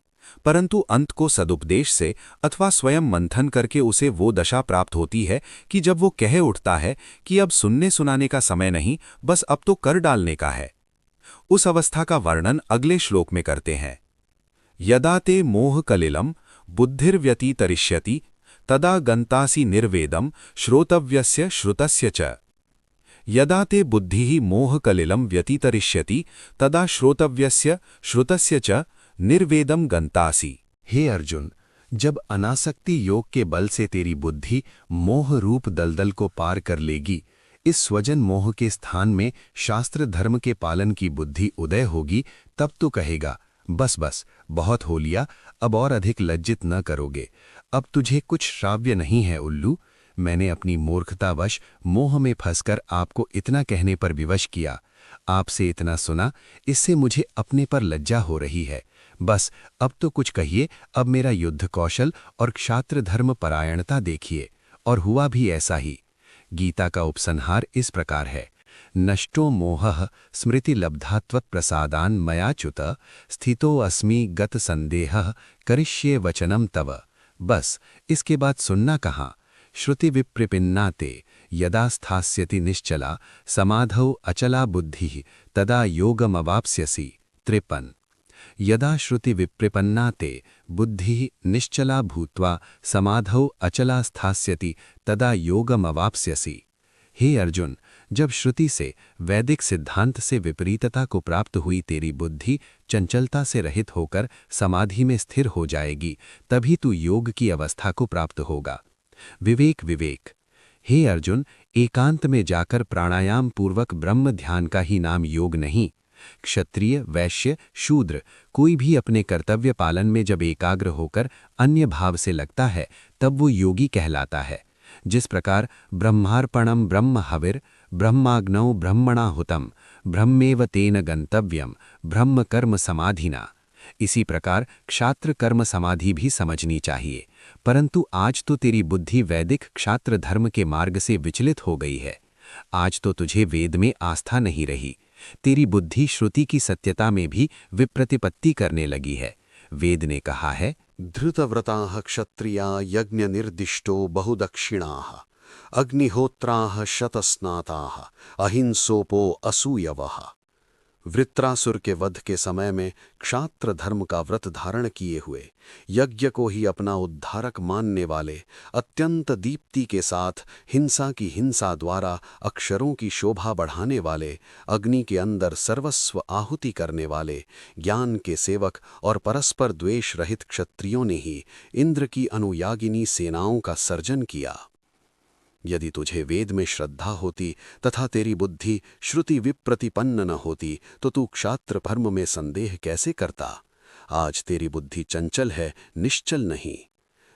परंतु अंत को सदुपदेश से अथवा स्वयं मंथन करके उसे वो दशा प्राप्त होती है कि जब वो कह उठता है कि अब सुनने सुनाने का समय नहीं, बस अब तो कर डालने का है। उस अवस्था का वर्णन अगले श्लोक में करते हैं। यदा ते मोह कलिलम बुद्धिर्व्यतितरिष्यति तदा गंतासि निर्वेदम श्रोतव्यस्य श्रुतस्य च। यदा ते बुद्धिः मोह कलिलम व्यतितरिष्यति तदा श्रोतव्यस्य श्रुतस्य च निर्वेदम गंतासि। हे अर्जुन, जब अनासक्ति योग के बल से तेरी बुद्धि मोह रूप दलदल को पार कर लेगी, इस स्वजन मोह के स्थान में शास्त्र धर्म के पालन की बुद्धि उदय होगी, तब तो कहेगा बस बस बहुत हो लिया, अब और अधिक लज्जित न करोगे। अब तुझे कुछ श्राव्य नहीं है उल्लू। मैंने अपनी मूर्खतावश मोह में फंसकर आपको इतना कहने पर विवश किया। आपसे इतना सुना, इससे मुझे अपने पर लज्जा हो रही है। बस अब तो कुछ कहिए, अब मेरा युद्ध कौशल और क्षात्र धर्म परायणता देखिए। और हुआ भी ऐसा ही। गीता का उपसंहार इस प्रकार है। नष्टो मोहः स्मृतिलब्धात्वत् प्रसादान् मयाच्युत स्थितो अस्मि गत संदेहः करिष्ये वचनम तव। बस इसके बाद सुनना कहाँ। श्रुति विप्रपिन्नाते यदा स्थास्यति निश्चला समाधौ अचला बुद्धिः तदा योगमवाप्स्यसि। 53। यदा श्रुति विप्रपन्नाते बुद्धिः निश्चला भूत्वा समाधौ अचला स्थास्यति तदा योगमवाप्स्यसि। हे अर्जुन, जब श्रुति से वैदिक सिद्धांत से विपरीतता को प्राप्त हुई तेरी बुद्धि चंचलता से रहित होकर समाधि में स्थिर हो जाएगी, तभी तू योग की अवस्था को प्राप्त होगा। विवेक विवेक। हे अर्जुन, एकांत में जाकर प्राणायाम पूर्वक ब्रह्म ध्यान का ही नाम योग नहीं। क्षत्रिय, वैश्य, शूद्र कोई भी अपने कर्तव्य पालन में जब एकाग्र होकर अन्य भाव से लगता है, तब वो योगी कहलाता है। जिस प्रकार ब्रह्मार्पणम ब्रह्म हविर ब्रह्माग्नौ ब्रह्मणाहुतम ब्रह्मेव तेन गंतव्यम ब्रह्म कर्म समाधिना। इसी प्रकार क्षात्र कर्म समाधि भी समझनी चाहिए। परंतु आज तो तेरी बुद्धि वैदिक क्षात्र धर्म के मार्ग से विचलित हो गई है। आज तो तुझे वेद में आस्था नहीं रही। तेरी बुद्धि श्रुति की सत्यता में भी विप्रतिपत्ति करने लगी है। वेद ने कहा है, धृतव्रताः क्षत्रिया यज्ञ निर्दिष्टो बहुदक्षिणाः अग्निहोत्राः शतस्नाताः अहिंसोपो असूयवः। वृत्रासुर के वध के समय में क्षात्र धर्म का व्रत धारण किए हुए, यज्ञ को ही अपना उद्धारक मानने वाले, अत्यंत दीप्ति के साथ हिंसा की हिंसा द्वारा अक्षरों की शोभा बढ़ाने वाले, अग्नि के अंदर सर्वस्व आहुति करने वाले, ज्ञान के सेवक और परस्पर द्वेष रहित क्षत्रियों ने ही इंद्र की अनुयागिनी सेनाओं का सर्जन किया। यदि तुझे वेद में श्रद्धा होती तथा तेरी बुद्धि श्रुति विप्रतिपन्न न होती, तो तू क्षात्र धर्म में संदेह कैसे करता। आज तेरी बुद्धि चंचल है, निश्चल नहीं।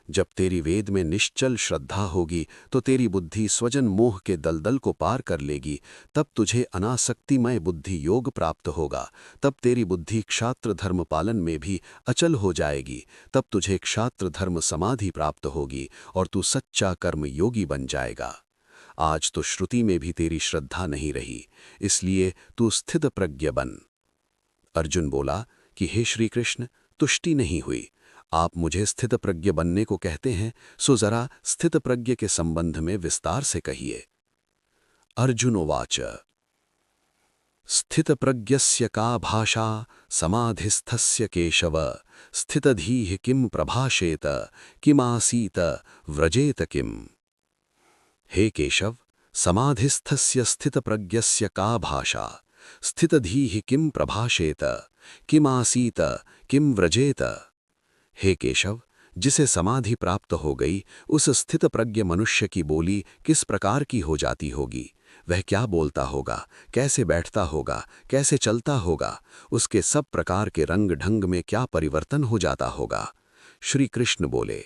जब तेरी वेद में निश्चल श्रद्धा होगी तो तेरी बुद्धि स्वजन मोह के दलदल को पार कर लेगी। तब तुझे अनासक्तिमय बुद्धि योग प्राप्त होगा। तब तेरी बुद्धि क्षात्र धर्म पालन में भी अचल हो जाएगी। तब तुझे क्षात्र धर्म समाधि प्राप्त होगी और तू सच्चा कर्म योगी बन जाएगा। आज तो श्रुति में भी तेरी श्रद्धा नहीं रही, इसलिए तू स्थित प्रज्ञ बन। अर्जुन बोला कि हे श्री कृष्ण, तुष्टि नहीं हुई। आप मुझे स्थित प्रज्ञ बनने को कहते हैं, सो जरा स्थित प्रज्ञ के संबंध में विस्तार से कहिए। अर्जुनोवाच स्थितप्रज्ञस्य का भाषा समाधिस्थस्य केशव स्थितधीः किं प्रभाषेत किमासीत व्रजेत किम। हे केशव, समाधिस्थस्य स्थितप्रज्ञस्य का भाषा स्थितधीः किं प्रभाषेत किमासीत किम व्रजेत। हे केशव, जिसे समाधि प्राप्त हो गई उस स्थित प्रज्ञ मनुष्य की बोली किस प्रकार की हो जाती होगी, वह क्या बोलता होगा, कैसे बैठता होगा, कैसे चलता होगा, उसके सब प्रकार के रंग ढंग में क्या परिवर्तन हो जाता होगा। श्री कृष्ण बोले,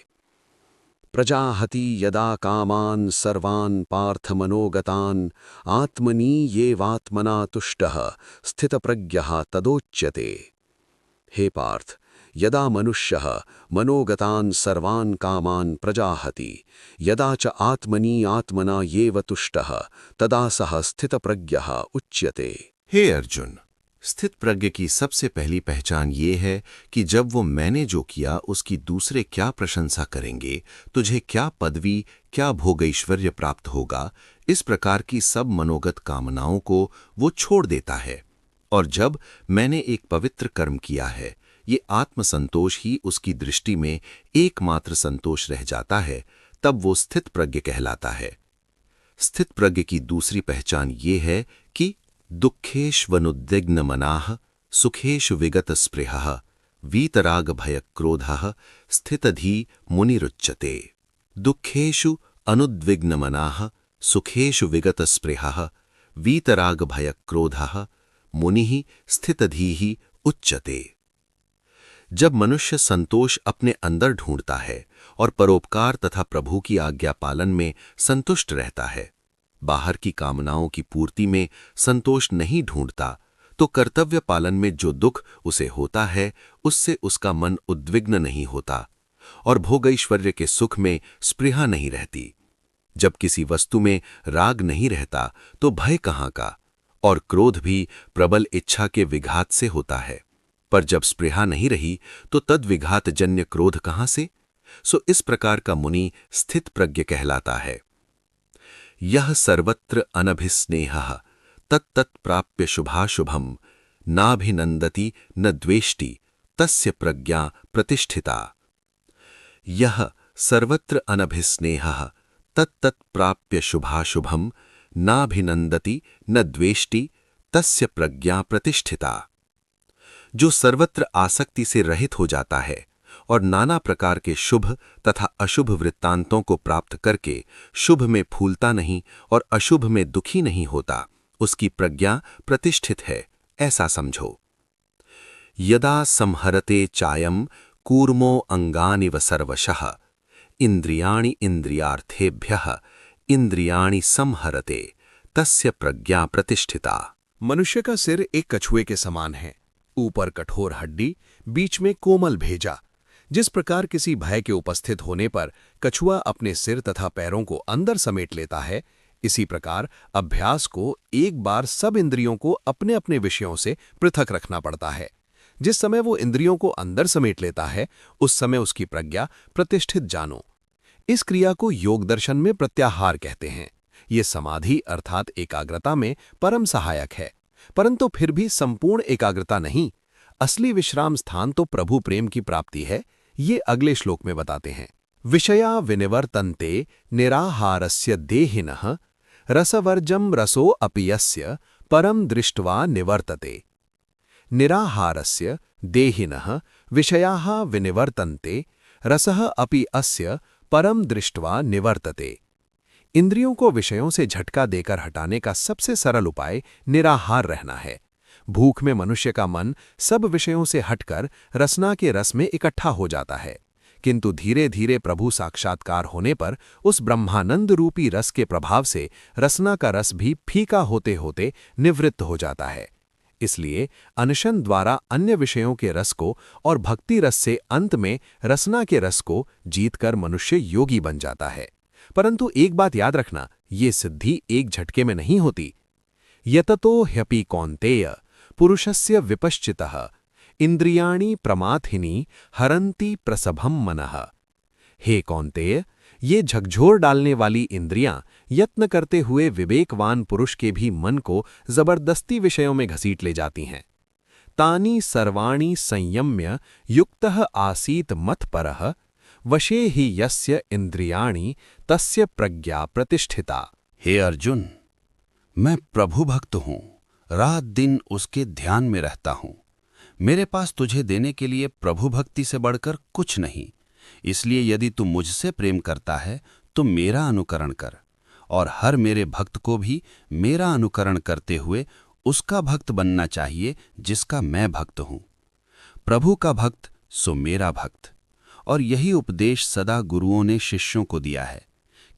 प्रजाहति यदा कामान सर्वान् पार्थ मनोगतान् आत्मनि येवात्मना तुष्टः स्थितप्रज्ञः तदोच्यते। हे पार्थ, यदा मनुष्यः मनोगतान् सर्वान् कामान् प्रजाहति यदा च आत्मनि आत्मना येव तुष्टः तदा सः स्थितप्रज्ञः उच्यते। हे अर्जुन, स्थित प्रज्ञ की सबसे पहली पहचान ये है कि जब वो मैंने जो किया उसकी दूसरे क्या प्रशंसा करेंगे, तुझे क्या पदवी, क्या भोगैश्वर्य प्राप्त होगा, इस प्रकार की सब मनोगत कामनाओं को वो छोड़ देता है। और जब मैंने एक पवित्र कर्म किया है, ये आत्मसंतोष ही उसकी दृष्टि में एकमात्र संतोष रह जाता है, तब वो स्थित प्रज्ञ कहलाता है। स्थित प्रज्ञ की दूसरी पहचान ये है कि दुःखेष्वनुद्विग्न मनाः सुखेषु विगत स्पृहः वीतराग भय क्रोधः स्थितधी मुनिरुच्यते। दुःखेषु अनुद्विग्न मनाः सुखेषु विगत स्पृहः वीतराग भय क्रोधः मुनिः स्थितधीः उच्यते। जब मनुष्य संतोष अपने अंदर ढूंढता है और परोपकार तथा प्रभु की आज्ञा पालन में संतुष्ट रहता है, बाहर की कामनाओं की पूर्ति में संतोष नहीं ढूंढता, तो कर्तव्य पालन में जो दुख उसे होता है उससे उसका मन उद्विग्न नहीं होता और भोगैश्वर्य के सुख में स्पृहा नहीं रहती। जब किसी वस्तु में राग नहीं रहता तो भय कहाँ का, और क्रोध भी प्रबल इच्छा के विघात से होता है। पर जब स्पृहा नहीं रही तो तद्विघात जन्य क्रोध कहाँ से? सो इस प्रकार का मुनि स्थित प्रज्ञ कहलाता है। यह सर्वत्र अनभिस्नेहः तत्तत् प्राप्य शुभाशुभम नाभिनंदति न द्वेष्टि तस्य प्रज्ञा प्रतिष्ठिता। यह सर्वत्र अनभिस्नेहः तत्तत् प्राप्य शुभाशुभम नाभिनंदति न द्वेष्टि तस्य प्रज्ञा प्रतिष्ठिता। जो सर्वत्र आसक्ति से रहित हो जाता है और नाना प्रकार के शुभ तथा अशुभ वृत्तांतों को प्राप्त करके शुभ में फूलता नहीं और अशुभ में दुखी नहीं होता, उसकी प्रज्ञा प्रतिष्ठित है, ऐसा समझो। यदा संहरते चायम कूर्मो अंगानिव सर्वशः इंद्रियाणि इंद्रियार्थेभ्यः इंद्रियाणि संहरते तस्य प्रज्ञा प्रतिष्ठिता। मनुष्य का सिर एक कछुए के समान है, ऊपर कठोर हड्डी, बीच में कोमल भेजा। जिस प्रकार किसी भय के उपस्थित होने पर कछुआ अपने सिर तथा पैरों को अंदर समेट लेता है, इसी प्रकार अभ्यास को एक बार सब इंद्रियों को अपने अपने विषयों से पृथक रखना पड़ता है। जिस समय वो इंद्रियों को अंदर समेट लेता है, उस समय उसकी प्रज्ञा प्रतिष्ठित जानो। इस क्रिया को योग दर्शन में प्रत्याहार कहते हैं। ये समाधि अर्थात एकाग्रता में परम सहायक है, परंतु फिर भी संपूर्ण एकाग्रता नहीं। असली विश्राम स्थान तो प्रभु प्रेम की प्राप्ति है, ये अगले श्लोक में बताते हैं। विषया विनिवर्तन्ते निराहारस्य देहिनः रसवर्जम रसो अपि यस्य परम दृष्ट्वा निवर्तते। निराहारस्य देहिनः विषयाः विनिवर्तन्ते रसः अपि अस्य परम दृष्ट्वा निवर्तते। इंद्रियों को विषयों से झटका देकर हटाने का सबसे सरल उपाय निराहार रहना है। भूख में मनुष्य का मन सब विषयों से हटकर रसना के रस में इकट्ठा हो जाता है, किंतु धीरे धीरे प्रभु साक्षात्कार होने पर उस ब्रह्मानंद रूपी रस के प्रभाव से रसना का रस भी फीका होते होते निवृत्त हो जाता है। इसलिए अनशन द्वारा अन्य विषयों के रस को और भक्ति रस से अंत में रसना के रस को जीतकर मनुष्य योगी बन जाता है। परंतु एक बात याद रखना, ये सिद्धि एक झटके में नहीं होती। यततो ह्यपि कौन्तेय पुरुषस्य विपश्चितः इंद्रियाणि प्रमाथिनी हरन्ति प्रसभम मनः। हे कौन्तेय, ये झकझोर डालने वाली इंद्रियां यत्न करते हुए विवेकवान पुरुष के भी मन को जबरदस्ती विषयों में घसीट ले जाती हैं। तानी सर्वाणी संयम्य युक्तः आसीत मत्परः वशे ही यस्य इंद्रियाणि तस्य प्रज्ञा प्रतिष्ठिता। हे अर्जुन, मैं प्रभु भक्त हूँ, रात दिन उसके ध्यान में रहता हूँ। मेरे पास तुझे देने के लिए प्रभु भक्ति से बढ़कर कुछ नहीं। इसलिए यदि तू मुझसे प्रेम करता है तो मेरा अनुकरण कर, और हर मेरे भक्त को भी मेरा अनुकरण करते हुए उसका भक्त बनना चाहिए जिसका मैं भक्त हूँ। प्रभु का भक्त सो मेरा भक्त। और यही उपदेश सदा गुरुओं ने शिष्यों को दिया है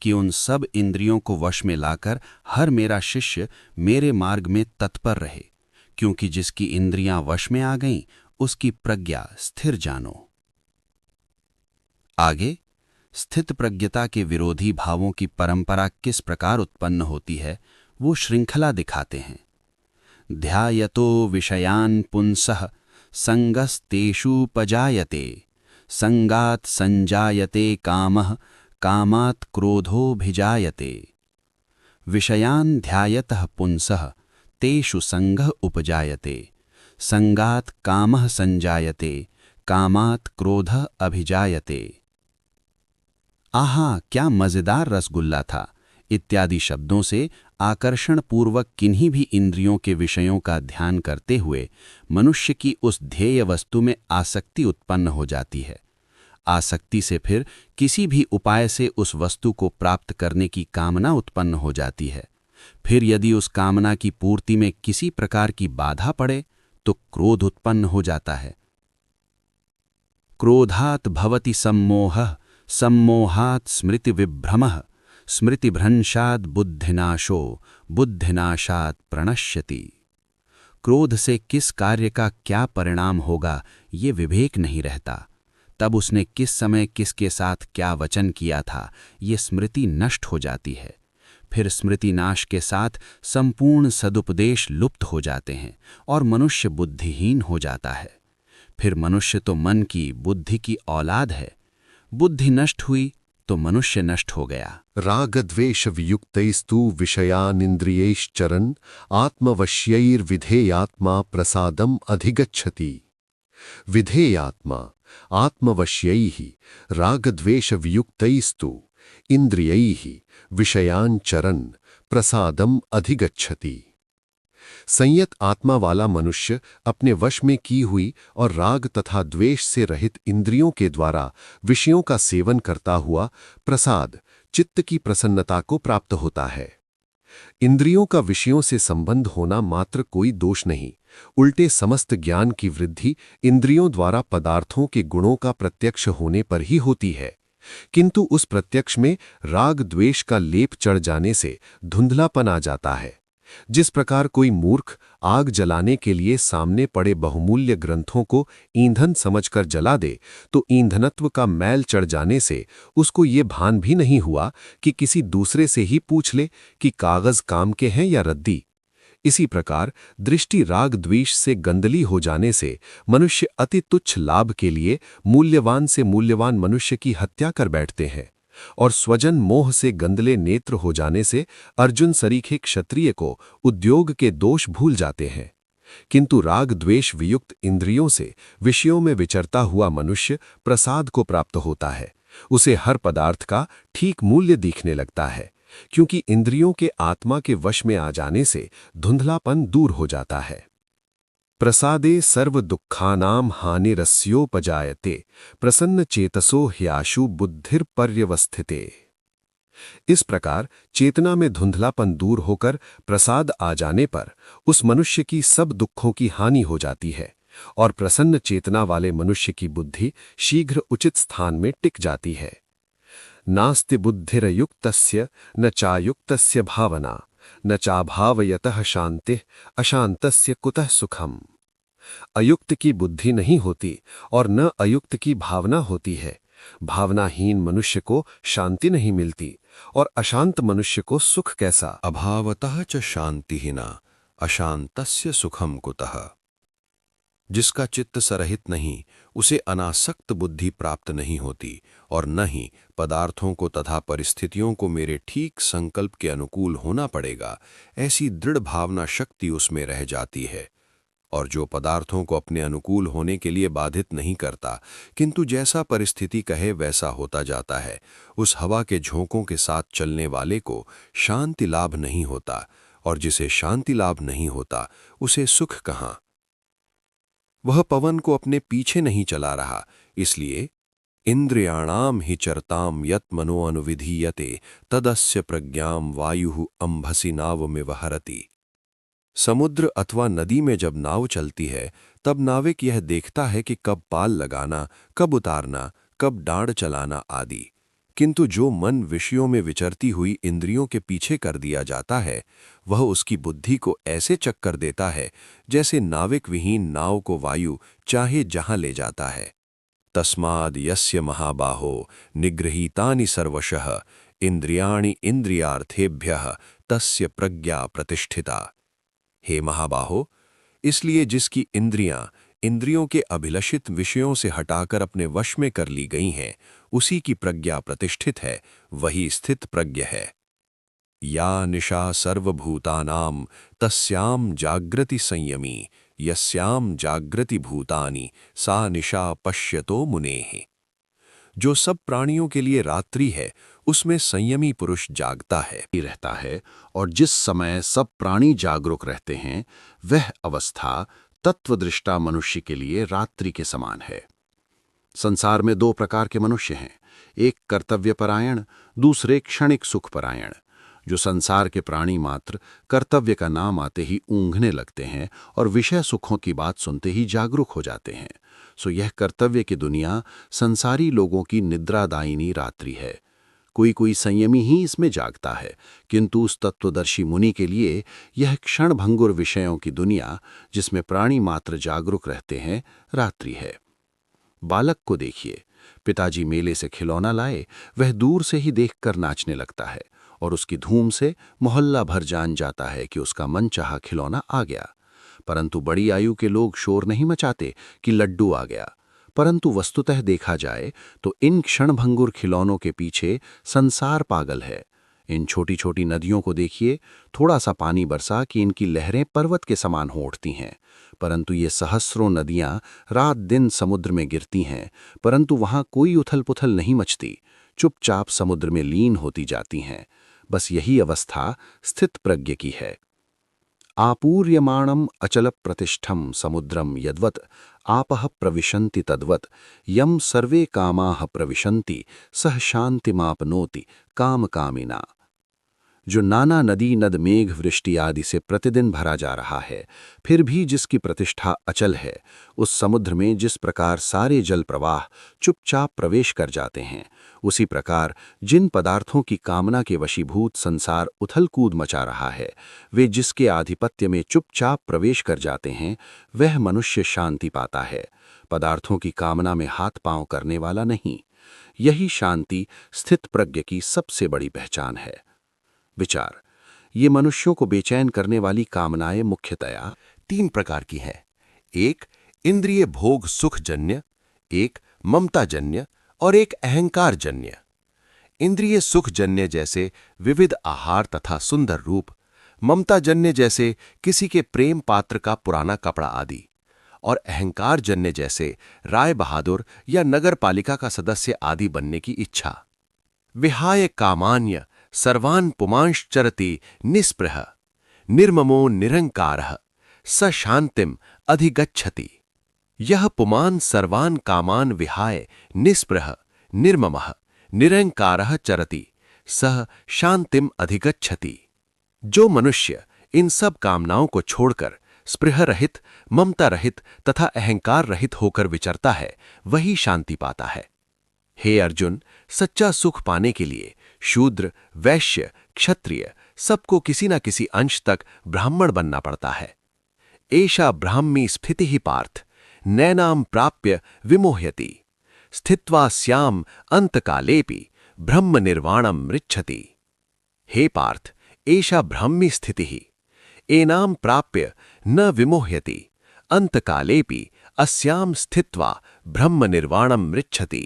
कि उन सब इंद्रियों को वश में लाकर हर मेरा शिष्य मेरे मार्ग में तत्पर रहे, क्योंकि जिसकी इंद्रियां वश में आ गईं उसकी प्रज्ञा स्थिर जानो। आगे स्थित प्रज्ञता के विरोधी भावों की परंपरा किस प्रकार उत्पन्न होती है वो श्रृंखला दिखाते हैं। ध्यायतो विषयान् पुंसः संगस्तेषुपजायते, संगात् संजायते कामः, कामात् क्रोधोऽभिजायते। विषयान् ध्यायतः पुंसः तेषु संगः उपजायते, संगात् कामः संजायते, कामात् क्रोधः अभिजायते। आहा, क्या मजेदार रसगुल्ला था इत्यादि शब्दों से आकर्षण पूर्वक किन्हीं भी इंद्रियों के विषयों का ध्यान करते हुए मनुष्य की उस ध्येय वस्तु में आसक्ति उत्पन्न हो जाती है। आसक्ति से फिर किसी भी उपाय से उस वस्तु को प्राप्त करने की कामना उत्पन्न हो जाती है। फिर यदि उस कामना की पूर्ति में किसी प्रकार की बाधा पड़े तो क्रोध उत्पन्न हो जाता है। क्रोधात् भवति सम्मोहः, सम्मोहात् स्मृति विभ्रमः, स्मृतिभ्रंशात् बुद्धिनाशो, बुद्धिनाशात् प्रणश्यति। क्रोध से किस कार्य का क्या परिणाम होगा ये विवेक नहीं रहता। तब उसने किस समय किसके साथ क्या वचन किया था ये स्मृति नष्ट हो जाती है। फिर स्मृति नाश के साथ संपूर्ण सदुपदेश लुप्त हो जाते हैं और मनुष्य बुद्धिहीन हो जाता है। फिर मनुष्य तो मन की, बुद्धि की औलाद है। बुद्धि नष्ट हुई तो मनुष्य नष्ट हो गया। रागद्वेष वियुक्तैस्तु विषयानिन्द्रियैश्चरन् आत्मवश्यैर्विधेयात्मा प्रसादम् अधिगच्छति। विधेयात्मा आत्मवश्यैः रागद्वेष वियुक्तैस्तु इंद्रियैः विषयान् चरन् प्रसादम् अधिगच्छति। संयत आत्मा वाला मनुष्य अपने वश में की हुई और राग तथा द्वेष से रहित इंद्रियों के द्वारा विषयों का सेवन करता हुआ प्रसाद, चित्त की प्रसन्नता को प्राप्त होता है। इंद्रियों का विषयों से संबंध होना मात्र कोई दोष नहीं, उल्टे समस्त ज्ञान की वृद्धि इंद्रियों द्वारा पदार्थों के गुणों का प्रत्यक्ष होने पर ही होती है। किंतु उस प्रत्यक्ष में राग द्वेष का लेप चढ़ जाने से धुंधलापन आ जाता है। जिस प्रकार कोई मूर्ख आग जलाने के लिए सामने पड़े बहुमूल्य ग्रंथों को ईंधन समझकर जला दे, तो ईंधनत्व का मैल चढ़ जाने से उसको ये भान भी नहीं हुआ कि किसी दूसरे से ही पूछ ले कि कागज काम के हैं या रद्दी। इसी प्रकार दृष्टि राग द्वेष से गंदली हो जाने से मनुष्य अति तुच्छ लाभ के लिए मूल्यवान से मूल्यवान मनुष्य की हत्या कर बैठते हैं, और स्वजन मोह से गंदले नेत्र हो जाने से अर्जुन सरीखे क्षत्रिय को उद्योग के दोष भूल जाते हैं। किंतु राग द्वेष वियुक्त इंद्रियों से विषयों में विचरता हुआ मनुष्य प्रसाद को प्राप्त होता है। उसे हर पदार्थ का ठीक मूल्य दिखने लगता है, क्योंकि इंद्रियों के आत्मा के वश में आ जाने से धुंधलापन दूर हो जाता है। प्रसादे सर्व दुखानाम हानिरस्योपजायते, प्रसन्न चेतसो ह्याशु बुद्धिर पर्यवस्थिते। इस प्रकार चेतना में धुंधलापन दूर होकर प्रसाद आ जाने पर उस मनुष्य की सब दुखों की हानि हो जाती है, और प्रसन्न चेतना वाले मनुष्य की बुद्धि शीघ्र उचित स्थान में टिक जाती है। नास्ति बुद्धिरयुक्तस्य न चायुक्तस्य भावना, न चाभावयतः शांतिः अशांतस्य कुतः सुखम। अयुक्त की बुद्धि नहीं होती और न अयुक्त की भावना होती है। भावनाहीन मनुष्य को शांति नहीं मिलती और अशांत मनुष्य को सुख कैसा। अभावतः च शांतिहीना अशांतस्य सुखम कुतः। जिसका चित्त सरहित नहीं, उसे अनासक्त बुद्धि प्राप्त नहीं होती और न ही पदार्थों को तथा परिस्थितियों को मेरे ठीक संकल्प के अनुकूल होना पड़ेगा, ऐसी दृढ़ भावना शक्ति उसमें रह जाती है। और जो पदार्थों को अपने अनुकूल होने के लिए बाधित नहीं करता, किंतु जैसा परिस्थिति कहे वैसा होता जाता है, उस हवा के झोंकों के साथ चलने वाले को शांति लाभ नहीं होता, और जिसे शांति लाभ नहीं होता उसे सुख कहाँ। वह पवन को अपने पीछे नहीं चला रहा, इसलिए इंद्रियाणाम हि चरताम यत मनो अनुविधीयते तदस्य प्रज्ञाम वायु अंभसी नाव में वहरति। समुद्र अथवा नदी में जब नाव चलती है, तब नाविक यह देखता है कि कब पाल लगाना, कब उतारना, कब डांड चलाना आदि। किंतु जो मन विषयों में विचरती हुई इंद्रियों के पीछे कर दिया जाता है, वह उसकी बुद्धि को ऐसे चक्कर देता है जैसे नाविक विहीन नाव को वायु चाहे जहां ले जाता है। तस्माद् यस्य महाबाहो निगृहीतानि सर्वशः इंद्रियाणि इंद्रियार्थेभ्यः तस्य प्रज्ञा प्रतिष्ठिता। हे महाबाहो, इसलिए जिसकी इंद्रियां इंद्रियों के अभिलषित विषयों से हटाकर अपने वश में कर ली गई हैं, उसी की प्रज्ञा प्रतिष्ठित है, वही स्थित प्रज्ञ है। या निशा सर्वभूतानां तस्याम जागृति संयमी यस्याम जागृति भूतानि सा निशा पश्यतो मुनेः। जो सब प्राणियों के लिए रात्रि है, उसमें संयमी पुरुष जागता है, रहता है, और जिस समय सब प्राणी जागरूक रहते हैं, वह अवस्था तत्वदृष्टा मनुष्य के लिए रात्रि के समान है। संसार में दो प्रकार के मनुष्य हैं, एक कर्तव्यपरायण, दूसरे क्षणिक सुखपरायण। जो संसार के प्राणी मात्र कर्तव्य का नाम आते ही ऊँघने लगते हैं और विषय सुखों की बात सुनते ही जागरूक हो जाते हैं, सो यह कर्तव्य की दुनिया संसारी लोगों की निद्रादायिनी रात्रि है। कोई कोई संयमी ही इसमें जागता है, किंतु उस तत्वदर्शी मुनि के लिए यह क्षणभंगुर विषयों की दुनिया, जिसमें प्राणी मात्र जागरूक रहते हैं, रात्रि है। बालक को देखिए, पिताजी मेले से खिलौना लाए, वह दूर से ही देखकर नाचने लगता है और उसकी धूम से मोहल्ला भर जान जाता है कि उसका मनचाहा खिलौना आ गया। परंतु बड़ी आयु के लोग शोर नहीं मचाते कि लड्डू आ गया। परंतु वस्तुतः देखा जाए तो इन क्षणभंगुर खिलौनों के पीछे संसार पागल है। इन छोटी छोटी नदियों को देखिए, थोड़ा सा पानी बरसा कि इनकी लहरें पर्वत के समान हो उठती हैं, परंतु ये सहस्रों नदियां रात दिन समुद्र में गिरती हैं, परंतु वहां कोई उथल पुथल नहीं मचती, चुपचाप समुद्र में लीन होती जाती हैं। बस यही अवस्था स्थित प्रज्ञ की है। आपूर्यमाणम अचल प्रतिष्ठम समुद्रम यद्वत् आपः प्रविशन्ति तद्वत् यम सर्वे कामाः प्रविशन्ति सह शांतिमापनोति काम कामिना। जो नाना नदी नद मेघ वृष्टि आदि से प्रतिदिन भरा जा रहा है, फिर भी जिसकी प्रतिष्ठा अचल है, उस समुद्र में जिस प्रकार सारे जल प्रवाह चुपचाप प्रवेश कर जाते हैं, उसी प्रकार जिन पदार्थों की कामना के वशीभूत संसार उथल कूद मचा रहा है, वे जिसके आधिपत्य में चुपचाप प्रवेश कर जाते हैं, वह मनुष्य शांति पाता है, पदार्थों की कामना में हाथ पांव करने वाला नहीं। यही शांति स्थित प्रज्ञ की सबसे बड़ी पहचान है। विचार, ये मनुष्यों को बेचैन करने वाली कामनाएं मुख्यतया तीन प्रकार की हैं। एक इंद्रिय भोग सुखजन्य, एक ममताजन्य और एक अहंकारजन्य। इंद्रिय सुखजन्य जैसे विविध आहार तथा सुंदर रूप, ममताजन्य जैसे किसी के प्रेम पात्र का पुराना कपड़ा आदि, और अहंकारजन्य जैसे राय बहादुर या नगर पालिका का सदस्य आदि बनने की इच्छा। विहाय कामान्य सर्वान् पुमांश्चरति निस्पृह निर्ममो निरंकारः स शांतिम अधिगच्छति। यह पुमान् सर्वान् कामान् विहाय निस्पृह निर्ममः निरंकारः चरति सह शांतिम अधिगच्छति। जो मनुष्य इन सब कामनाओं को छोड़कर स्पृह रहित, ममता रहित तथा अहंकार रहित होकर विचरता है, वही शांति पाता है। हे अर्जुन, सच्चा सुख पाने के लिए शूद्र, वैश्य, क्षत्रिय सबको किसी न किसी अंश तक ब्राह्मण बनना पड़ता है। एषा ब्राह्मी स्फिति ही पार्थ नैनाम प्राप्य विमोह्यति स्थित्वा स्याम अंतकालेपि ब्रह्म निर्वाणम मृच्छति। हे पार्थ, एषा ब्राह्मी स्थिति ही एनाम प्राप्य न विमोह्यति अंतकालेपि अस्याम स्थित्वा ब्रह्म निर्वाणम मृच्छति।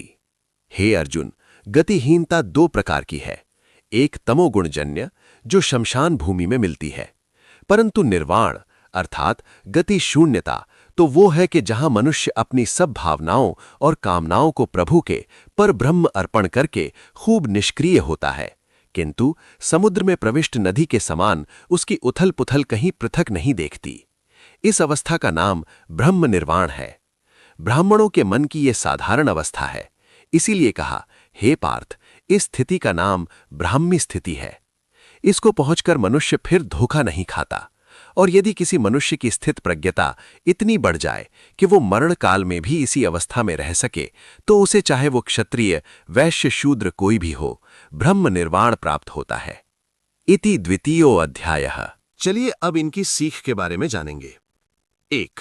हे अर्जुन, गतिहीनता दो प्रकार की है। एक तमोगुणजन्य, जो शमशान भूमि में मिलती है, परंतु निर्वाण अर्थात गति शून्यता तो वो है कि जहां मनुष्य अपनी सब भावनाओं और कामनाओं को प्रभु के पर ब्रह्म अर्पण करके खूब निष्क्रिय होता है, किंतु समुद्र में प्रविष्ट नदी के समान उसकी उथल पुथल कहीं पृथक नहीं देखती। इस अवस्था का नाम ब्रह्म निर्वाण है। ब्राह्मणों के मन की यह साधारण अवस्था है, इसीलिए कहा, हे पार्थ, इस स्थिति का नाम ब्राह्मी स्थिति है। इसको पहुंचकर मनुष्य फिर धोखा नहीं खाता, और यदि किसी मनुष्य की स्थित प्रज्ञता इतनी बढ़ जाए कि वो मरण काल में भी इसी अवस्था में रह सके, तो उसे चाहे वो क्षत्रिय, वैश्य, शूद्र कोई भी हो, ब्रह्म निर्वाण प्राप्त होता है। इति द्वितीयो अध्यायः। चलिए अब इनकी सीख के बारे में जानेंगे। 1.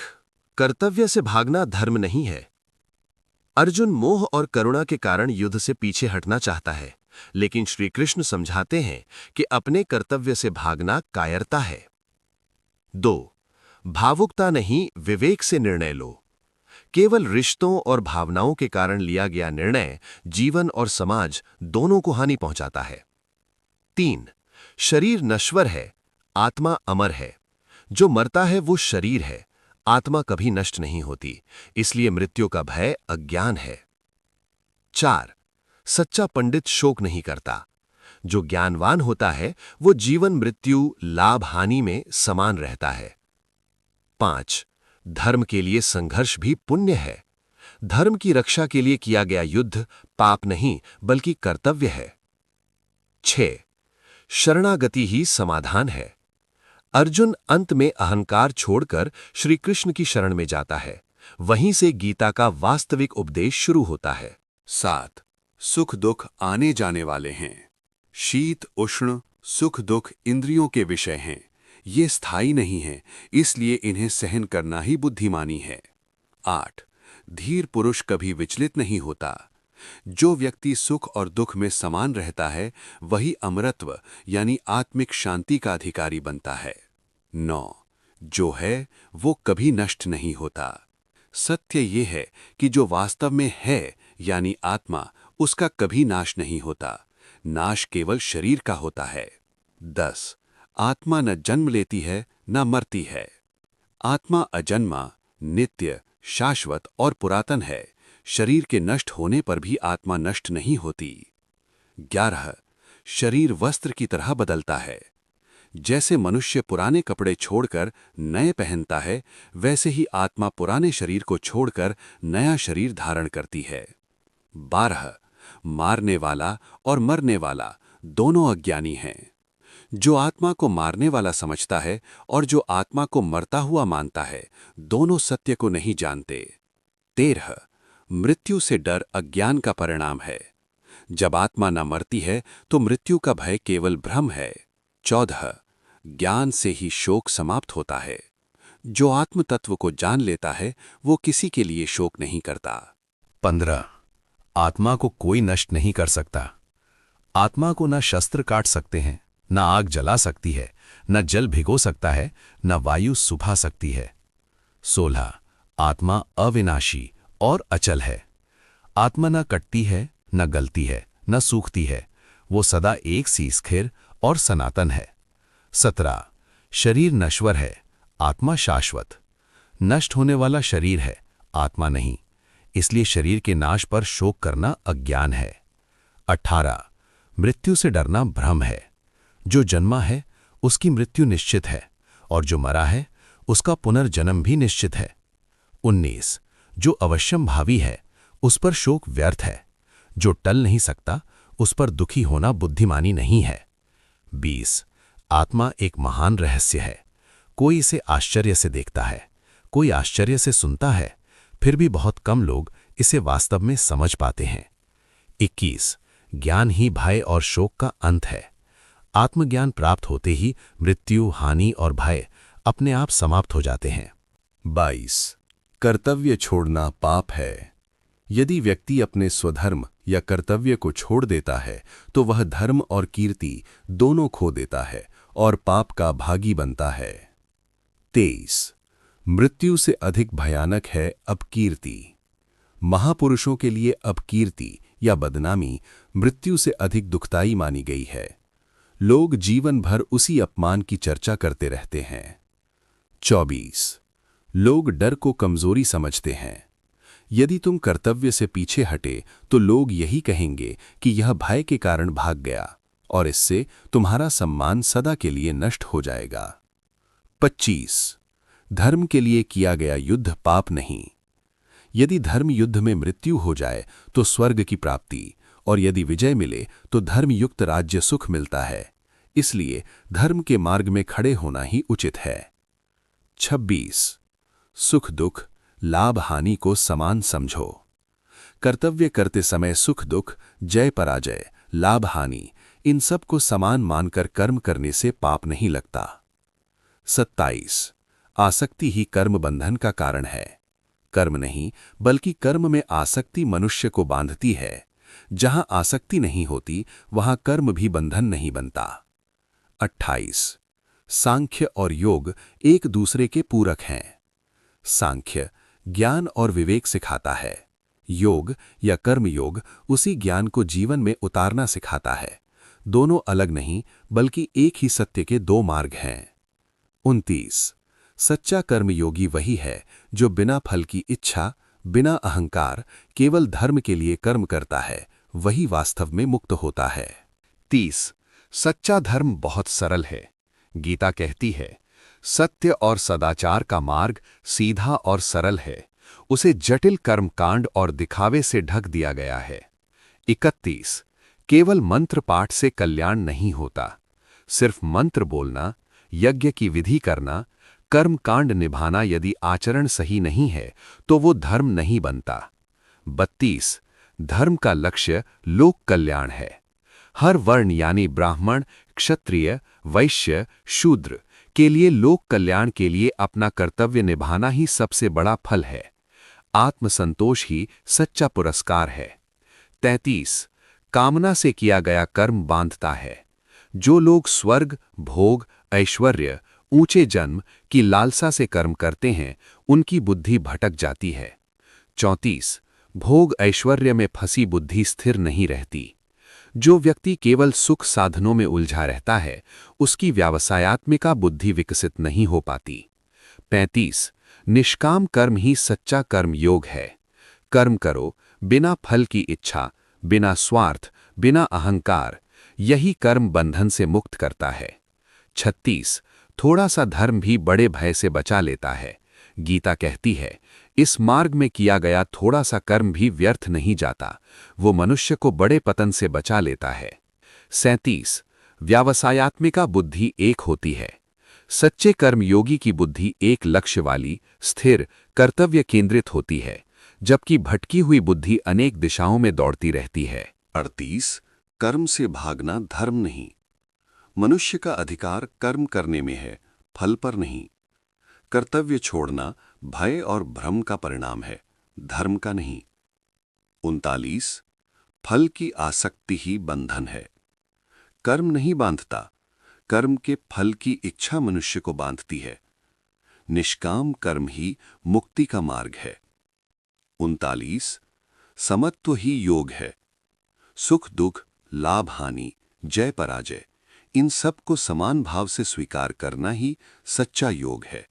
कर्तव्य से भागना धर्म नहीं है। अर्जुन मोह और करुणा के कारण युद्ध से पीछे हटना चाहता है, लेकिन श्री कृष्ण समझाते हैं कि अपने कर्तव्य से भागना कायरता है। 2. भावुकता नहीं, विवेक से निर्णय लो। केवल रिश्तों और भावनाओं के कारण लिया गया निर्णय जीवन और समाज दोनों को हानि पहुंचाता है। 3. शरीर नश्वर है, आत्मा अमर है। जो मरता है वो शरीर है, आत्मा कभी नष्ट नहीं होती, इसलिए मृत्यु का भय अज्ञान है। 4. सच्चा पंडित शोक नहीं करता। जो ज्ञानवान होता है वो जीवन मृत्यु लाभ हानि में समान रहता है। 5. धर्म के लिए संघर्ष भी पुण्य है। धर्म की रक्षा के लिए किया गया युद्ध पाप नहीं बल्कि कर्तव्य है। 6. शरणागति ही समाधान है। अर्जुन अंत में अहंकार छोड़कर श्री कृष्ण की शरण में जाता है, वहीं से गीता का वास्तविक उपदेश शुरू होता है। 7. सुख दुख आने जाने वाले हैं। शीत उष्ण सुख दुख इंद्रियों के विषय हैं, ये स्थायी नहीं हैं, इसलिए इन्हें सहन करना ही बुद्धिमानी है। 8. धीर पुरुष कभी विचलित नहीं होता। जो व्यक्ति सुख और दुख में समान रहता है वही अमरत्व यानी आत्मिक शांति का अधिकारी बनता है। 9. जो है वो कभी नष्ट नहीं होता। सत्य ये है कि जो वास्तव में है यानी आत्मा, उसका कभी नाश नहीं होता। नाश केवल शरीर का होता है। 10. आत्मा न जन्म लेती है न मरती है। आत्मा अजन्मा, नित्य, शाश्वत और पुरातन है। शरीर के नष्ट होने पर भी आत्मा नष्ट नहीं होती। 11. शरीर वस्त्र की तरह बदलता है। जैसे मनुष्य पुराने कपड़े छोड़कर नए पहनता है, वैसे ही आत्मा पुराने शरीर को छोड़कर नया शरीर धारण करती है। 12. मारने वाला और मरने वाला दोनों अज्ञानी हैं। जो आत्मा को मारने वाला समझता है और जो आत्मा को मरता हुआ मानता है, दोनों सत्य को नहीं जानते। 13. मृत्यु से डर अज्ञान का परिणाम है। जब आत्मा न मरती है तो मृत्यु का भय केवल भ्रम है। 14. ज्ञान से ही शोक समाप्त होता है। जो आत्म तत्व को जान लेता है वो किसी के लिए शोक नहीं करता। 15. आत्मा को कोई नष्ट नहीं कर सकता। आत्मा को न शस्त्र काट सकते हैं, न आग जला सकती है, न जल भिगो सकता है, न वायु सुभा सकती है। 16. आत्मा अविनाशी और अचल है। आत्मा न कटती है, न गलती है, न सूखती है, वो सदा एक सी स्थिर और सनातन है। 17. शरीर नश्वर है, आत्मा शाश्वत। नष्ट होने वाला शरीर है, आत्मा नहीं, इसलिए शरीर के नाश पर शोक करना अज्ञान है। 18. मृत्यु से डरना भ्रम है। जो जन्मा है उसकी मृत्यु निश्चित है, और जो मरा है उसका पुनर्जन्म भी निश्चित है। 19. जो अवश्यम भावी है उस पर शोक व्यर्थ है। जो टल नहीं सकता उस पर दुखी होना बुद्धिमानी नहीं है। 20. आत्मा एक महान रहस्य है। कोई इसे आश्चर्य से देखता है, कोई आश्चर्य से सुनता है, फिर भी बहुत कम लोग इसे वास्तव में समझ पाते हैं। 21. ज्ञान ही भय और शोक का अंत है। आत्मज्ञान प्राप्त होते ही मृत्यु, हानि और भय अपने आप समाप्त हो जाते हैं। 22. कर्तव्य छोड़ना पाप है। यदि व्यक्ति अपने स्वधर्म या कर्तव्य को छोड़ देता है तो वह धर्म और कीर्ति दोनों खो देता है और पाप का भागी बनता है। 23. मृत्यु से अधिक भयानक है अपकीर्ति। महापुरुषों के लिए अपकीर्ति या बदनामी मृत्यु से अधिक दुखदाई मानी गई है। लोग जीवन भर उसी अपमान की चर्चा करते रहते हैं। 24 लोग डर को कमजोरी समझते हैं। यदि तुम कर्तव्य से पीछे हटे तो लोग यही कहेंगे कि यह भय के कारण भाग गया, और इससे तुम्हारा सम्मान सदा के लिए नष्ट हो जाएगा। 25 धर्म के लिए किया गया युद्ध पाप नहीं। यदि धर्म युद्ध में मृत्यु हो जाए तो स्वर्ग की प्राप्ति, और यदि विजय मिले तो धर्मयुक्त राज्य सुख मिलता है। इसलिए धर्म के मार्ग में खड़े होना ही उचित है। 26 सुख दुख लाभ हानि को समान समझो। कर्तव्य करते समय सुख दुख, जय पराजय, लाभ हानि, इन सब को समान मानकर कर्म करने से पाप नहीं लगता। 27 आसक्ति ही कर्म बंधन का कारण है। कर्म नहीं बल्कि कर्म में आसक्ति मनुष्य को बांधती है। जहां आसक्ति नहीं होती वहां कर्म भी बंधन नहीं बनता। 28 सांख्य और योग एक दूसरे के पूरक हैं। सांख्य ज्ञान और विवेक सिखाता है। योग या कर्म योग उसी ज्ञान को जीवन में उतारना सिखाता है। दोनों अलग नहीं बल्कि एक ही सत्य के दो मार्ग हैं। 29 सच्चा कर्मयोगी वही है जो बिना फल की इच्छा, बिना अहंकार, केवल धर्म के लिए कर्म करता है। वही वास्तव में मुक्त होता है। 30 सच्चा धर्म बहुत सरल है। गीता कहती है, सत्य और सदाचार का मार्ग सीधा और सरल है, उसे जटिल कर्मकांड और दिखावे से ढक दिया गया है। 31 केवल मंत्र पाठ से कल्याण नहीं होता। सिर्फ मंत्र बोलना, यज्ञ की विधि करना, कर्मकांड निभाना यदि आचरण सही नहीं है तो वो धर्म नहीं बनता। 32 धर्म का लक्ष्य लोक कल्याण है। हर वर्ण यानी ब्राह्मण, क्षत्रिय, वैश्य, शूद्र के लिए लोक कल्याण के लिए अपना कर्तव्य निभाना ही सबसे बड़ा फल है। आत्मसंतोष ही सच्चा पुरस्कार है। 33 कामना से किया गया कर्म बांधता है। जो लोग स्वर्ग, भोग, ऐश्वर्य, ऊंचे जन्म की लालसा से कर्म करते हैं उनकी बुद्धि भटक जाती है। 34 भोग ऐश्वर्य में फंसी बुद्धि स्थिर नहीं रहती। जो व्यक्ति केवल सुख साधनों में उलझा रहता है उसकी व्यावसायात्मिका बुद्धि विकसित नहीं हो पाती। 35 निष्काम कर्म ही सच्चा कर्म योग है। कर्म करो बिना फल की इच्छा, बिना स्वार्थ, बिना अहंकार, यही कर्म बंधन से मुक्त करता है। 36 थोड़ा सा धर्म भी बड़े भय से बचा लेता है। गीता कहती है, इस मार्ग में किया गया थोड़ा सा कर्म भी व्यर्थ नहीं जाता, वो मनुष्य को बड़े पतन से बचा लेता है। 37 व्यावसायात्मिका बुद्धि एक होती है। सच्चे कर्मयोगी की बुद्धि एक लक्ष्य वाली, स्थिर, कर्तव्य केंद्रित होती है, जबकि भटकी हुई बुद्धि अनेक दिशाओं में दौड़ती रहती है। 38 कर्म से भागना धर्म नहीं। मनुष्य का अधिकार कर्म करने में है, फल पर नहीं। कर्तव्य छोड़ना भय और भ्रम का परिणाम है, धर्म का नहीं। 39 फल की आसक्ति ही बंधन है। कर्म नहीं बांधता, कर्म के फल की इच्छा मनुष्य को बांधती है। निष्काम कर्म ही मुक्ति का मार्ग है। 39 समत्व ही योग है। सुख दुख, लाभ हानि, जय पराजय, इन सब को समान भाव से स्वीकार करना ही सच्चा योग है।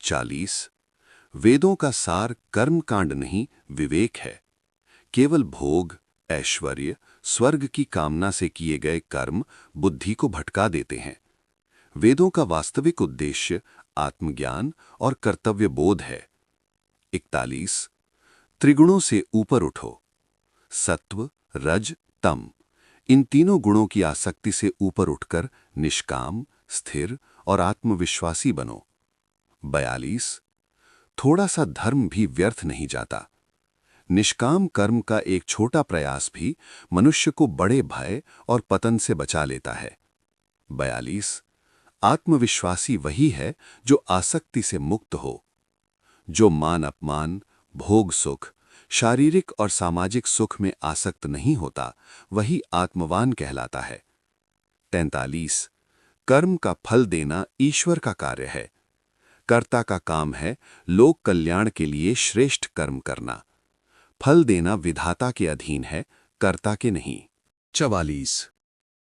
40 वेदों का सार कर्मकांड नहीं विवेक है। केवल भोग, ऐश्वर्य, स्वर्ग की कामना से किए गए कर्म बुद्धि को भटका देते हैं। वेदों का वास्तविक उद्देश्य आत्मज्ञान और कर्तव्य बोध है। 41 त्रिगुणों से ऊपर उठो। सत्व, रज, तम, इन तीनों गुणों की आसक्ति से ऊपर उठकर निष्काम, स्थिर और आत्मविश्वासी बनो। 42 थोड़ा सा धर्म भी व्यर्थ नहीं जाता। निष्काम कर्म का एक छोटा प्रयास भी मनुष्य को बड़े भय और पतन से बचा लेता है। 42 आत्मविश्वासी वही है जो आसक्ति से मुक्त हो। जो मान अपमान, भोग सुख, शारीरिक और सामाजिक सुख में आसक्त नहीं होता वही आत्मवान कहलाता है। 43 कर्म का फल देना ईश्वर का कार्य है। कर्ता का काम है लोक कल्याण के लिए श्रेष्ठ कर्म करना। फल देना विधाता के अधीन है, कर्ता के नहीं। 44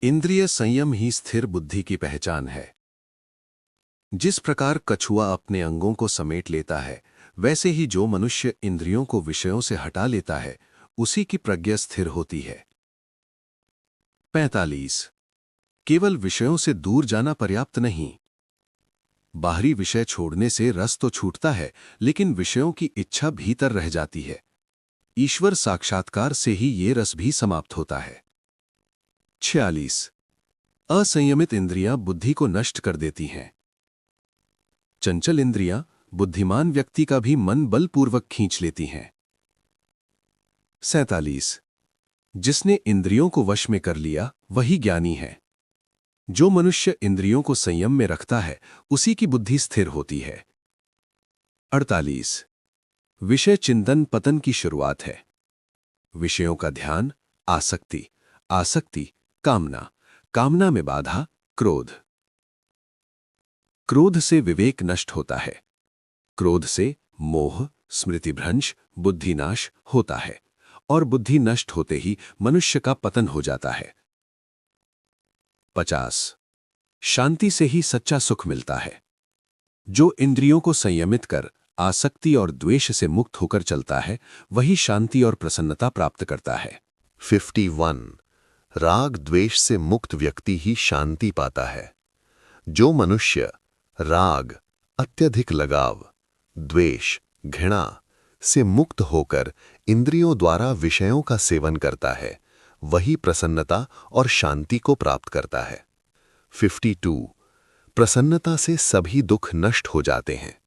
इंद्रिय संयम ही स्थिर बुद्धि की पहचान है। जिस प्रकार कछुआ अपने अंगों को समेट लेता है, वैसे ही जो मनुष्य इंद्रियों को विषयों से हटा लेता है, उसी की प्रज्ञा स्थिर होती है। 45 केवल विषयों से दूर जाना पर्याप्त नहीं। बाहरी विषय छोड़ने से रस तो छूटता है, लेकिन विषयों की इच्छा भीतर रह जाती है। ईश्वर साक्षात्कार से ही ये रस भी समाप्त होता है। 46 असंयमित इंद्रियां बुद्धि को नष्ट कर देती हैं। चंचल इंद्रियां बुद्धिमान व्यक्ति का भी मन बलपूर्वक खींच लेती हैं। 47 जिसने इंद्रियों को वश में कर लिया वही ज्ञानी है। जो मनुष्य इंद्रियों को संयम में रखता है, उसी की बुद्धि स्थिर होती है। 48 विषय चिंतन पतन की शुरुआत है। विषयों का ध्यान, आसक्ति, आसक्ति कामना, कामना में बाधा क्रोध। क्रोध से विवेक नष्ट होता है। क्रोध से मोह, स्मृतिभ्रंश, बुद्धिनाश होता है, और बुद्धि नष्ट होते ही मनुष्य का पतन हो जाता है। 50 शांति से ही सच्चा सुख मिलता है। जो इंद्रियों को संयमित कर आसक्ति और द्वेष से मुक्त होकर चलता है, वही शांति और प्रसन्नता प्राप्त करता है। 51 राग द्वेष से मुक्त व्यक्ति ही शांति पाता है। जो मनुष्य राग, अत्यधिक लगाव, द्वेष, घृणा से मुक्त होकर इंद्रियों द्वारा विषयों का सेवन करता है, वही प्रसन्नता और शांति को प्राप्त करता है। 52 प्रसन्नता से सभी दुख नष्ट हो जाते हैं।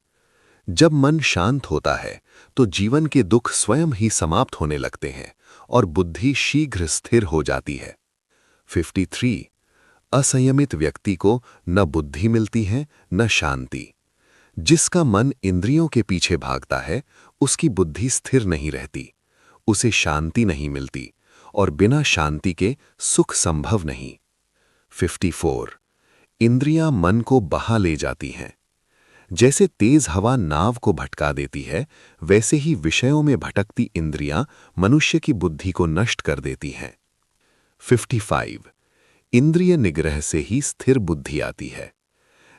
जब मन शांत होता है तो जीवन के दुख स्वयं ही समाप्त होने लगते हैं और बुद्धि शीघ्र स्थिर हो जाती है। 53 असंयमित व्यक्ति को न बुद्धि मिलती है न शांति। जिसका मन इंद्रियों के पीछे भागता है, उसकी बुद्धि स्थिर नहीं रहती, उसे शांति नहीं मिलती, और बिना शांति के सुख संभव नहीं। 54 इंद्रियां मन को बहा ले जाती हैं। जैसे तेज हवा नाव को भटका देती है, वैसे ही विषयों में भटकती इंद्रियां मनुष्य की बुद्धि को नष्ट कर देती हैं। 55 इंद्रिय निग्रह से ही स्थिर बुद्धि आती है।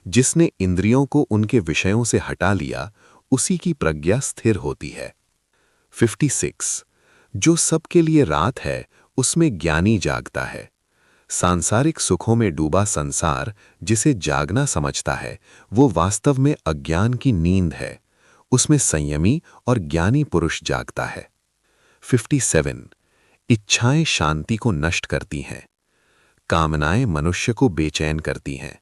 जिसने इंद्रियों को उनके विषयों से हटा लिया, उसी की प्रज्ञा स्थिर होती है। 56 जो सबके लिए रात है, उसमें ज्ञानी जागता है। सांसारिक सुखों में डूबा संसार जिसे जागना समझता है, वो वास्तव में अज्ञान की नींद है। उसमें संयमी और ज्ञानी पुरुष जागता है। 57 इच्छाएं शांति को नष्ट करती हैं। कामनाएं मनुष्य को बेचैन करती हैं।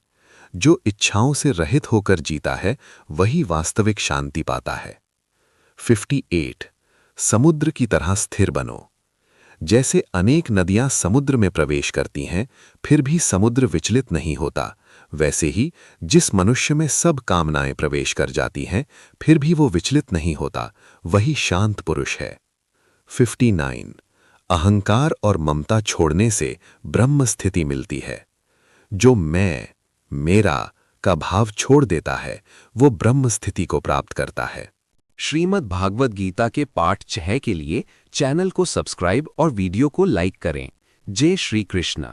जो इच्छाओं से रहित होकर जीता है, वही वास्तविक शांति पाता है। 58 समुद्र की तरह स्थिर बनो। जैसे अनेक नदियां समुद्र में प्रवेश करती हैं, फिर भी समुद्र विचलित नहीं होता, वैसे ही जिस मनुष्य में सब कामनाएं प्रवेश कर जाती हैं, फिर भी वो विचलित नहीं होता, वही शांत पुरुष है। 59 अहंकार और ममता छोड़ने से ब्रह्म स्थिति मिलती है। जो मैं, मेरा का भाव छोड़ देता है, वो ब्रह्म स्थिति को प्राप्त करता है। श्रीमद् भागवत गीता के पाठ 6 के लिए चैनल को सब्सक्राइब और वीडियो को लाइक करें। जय श्री कृष्ण।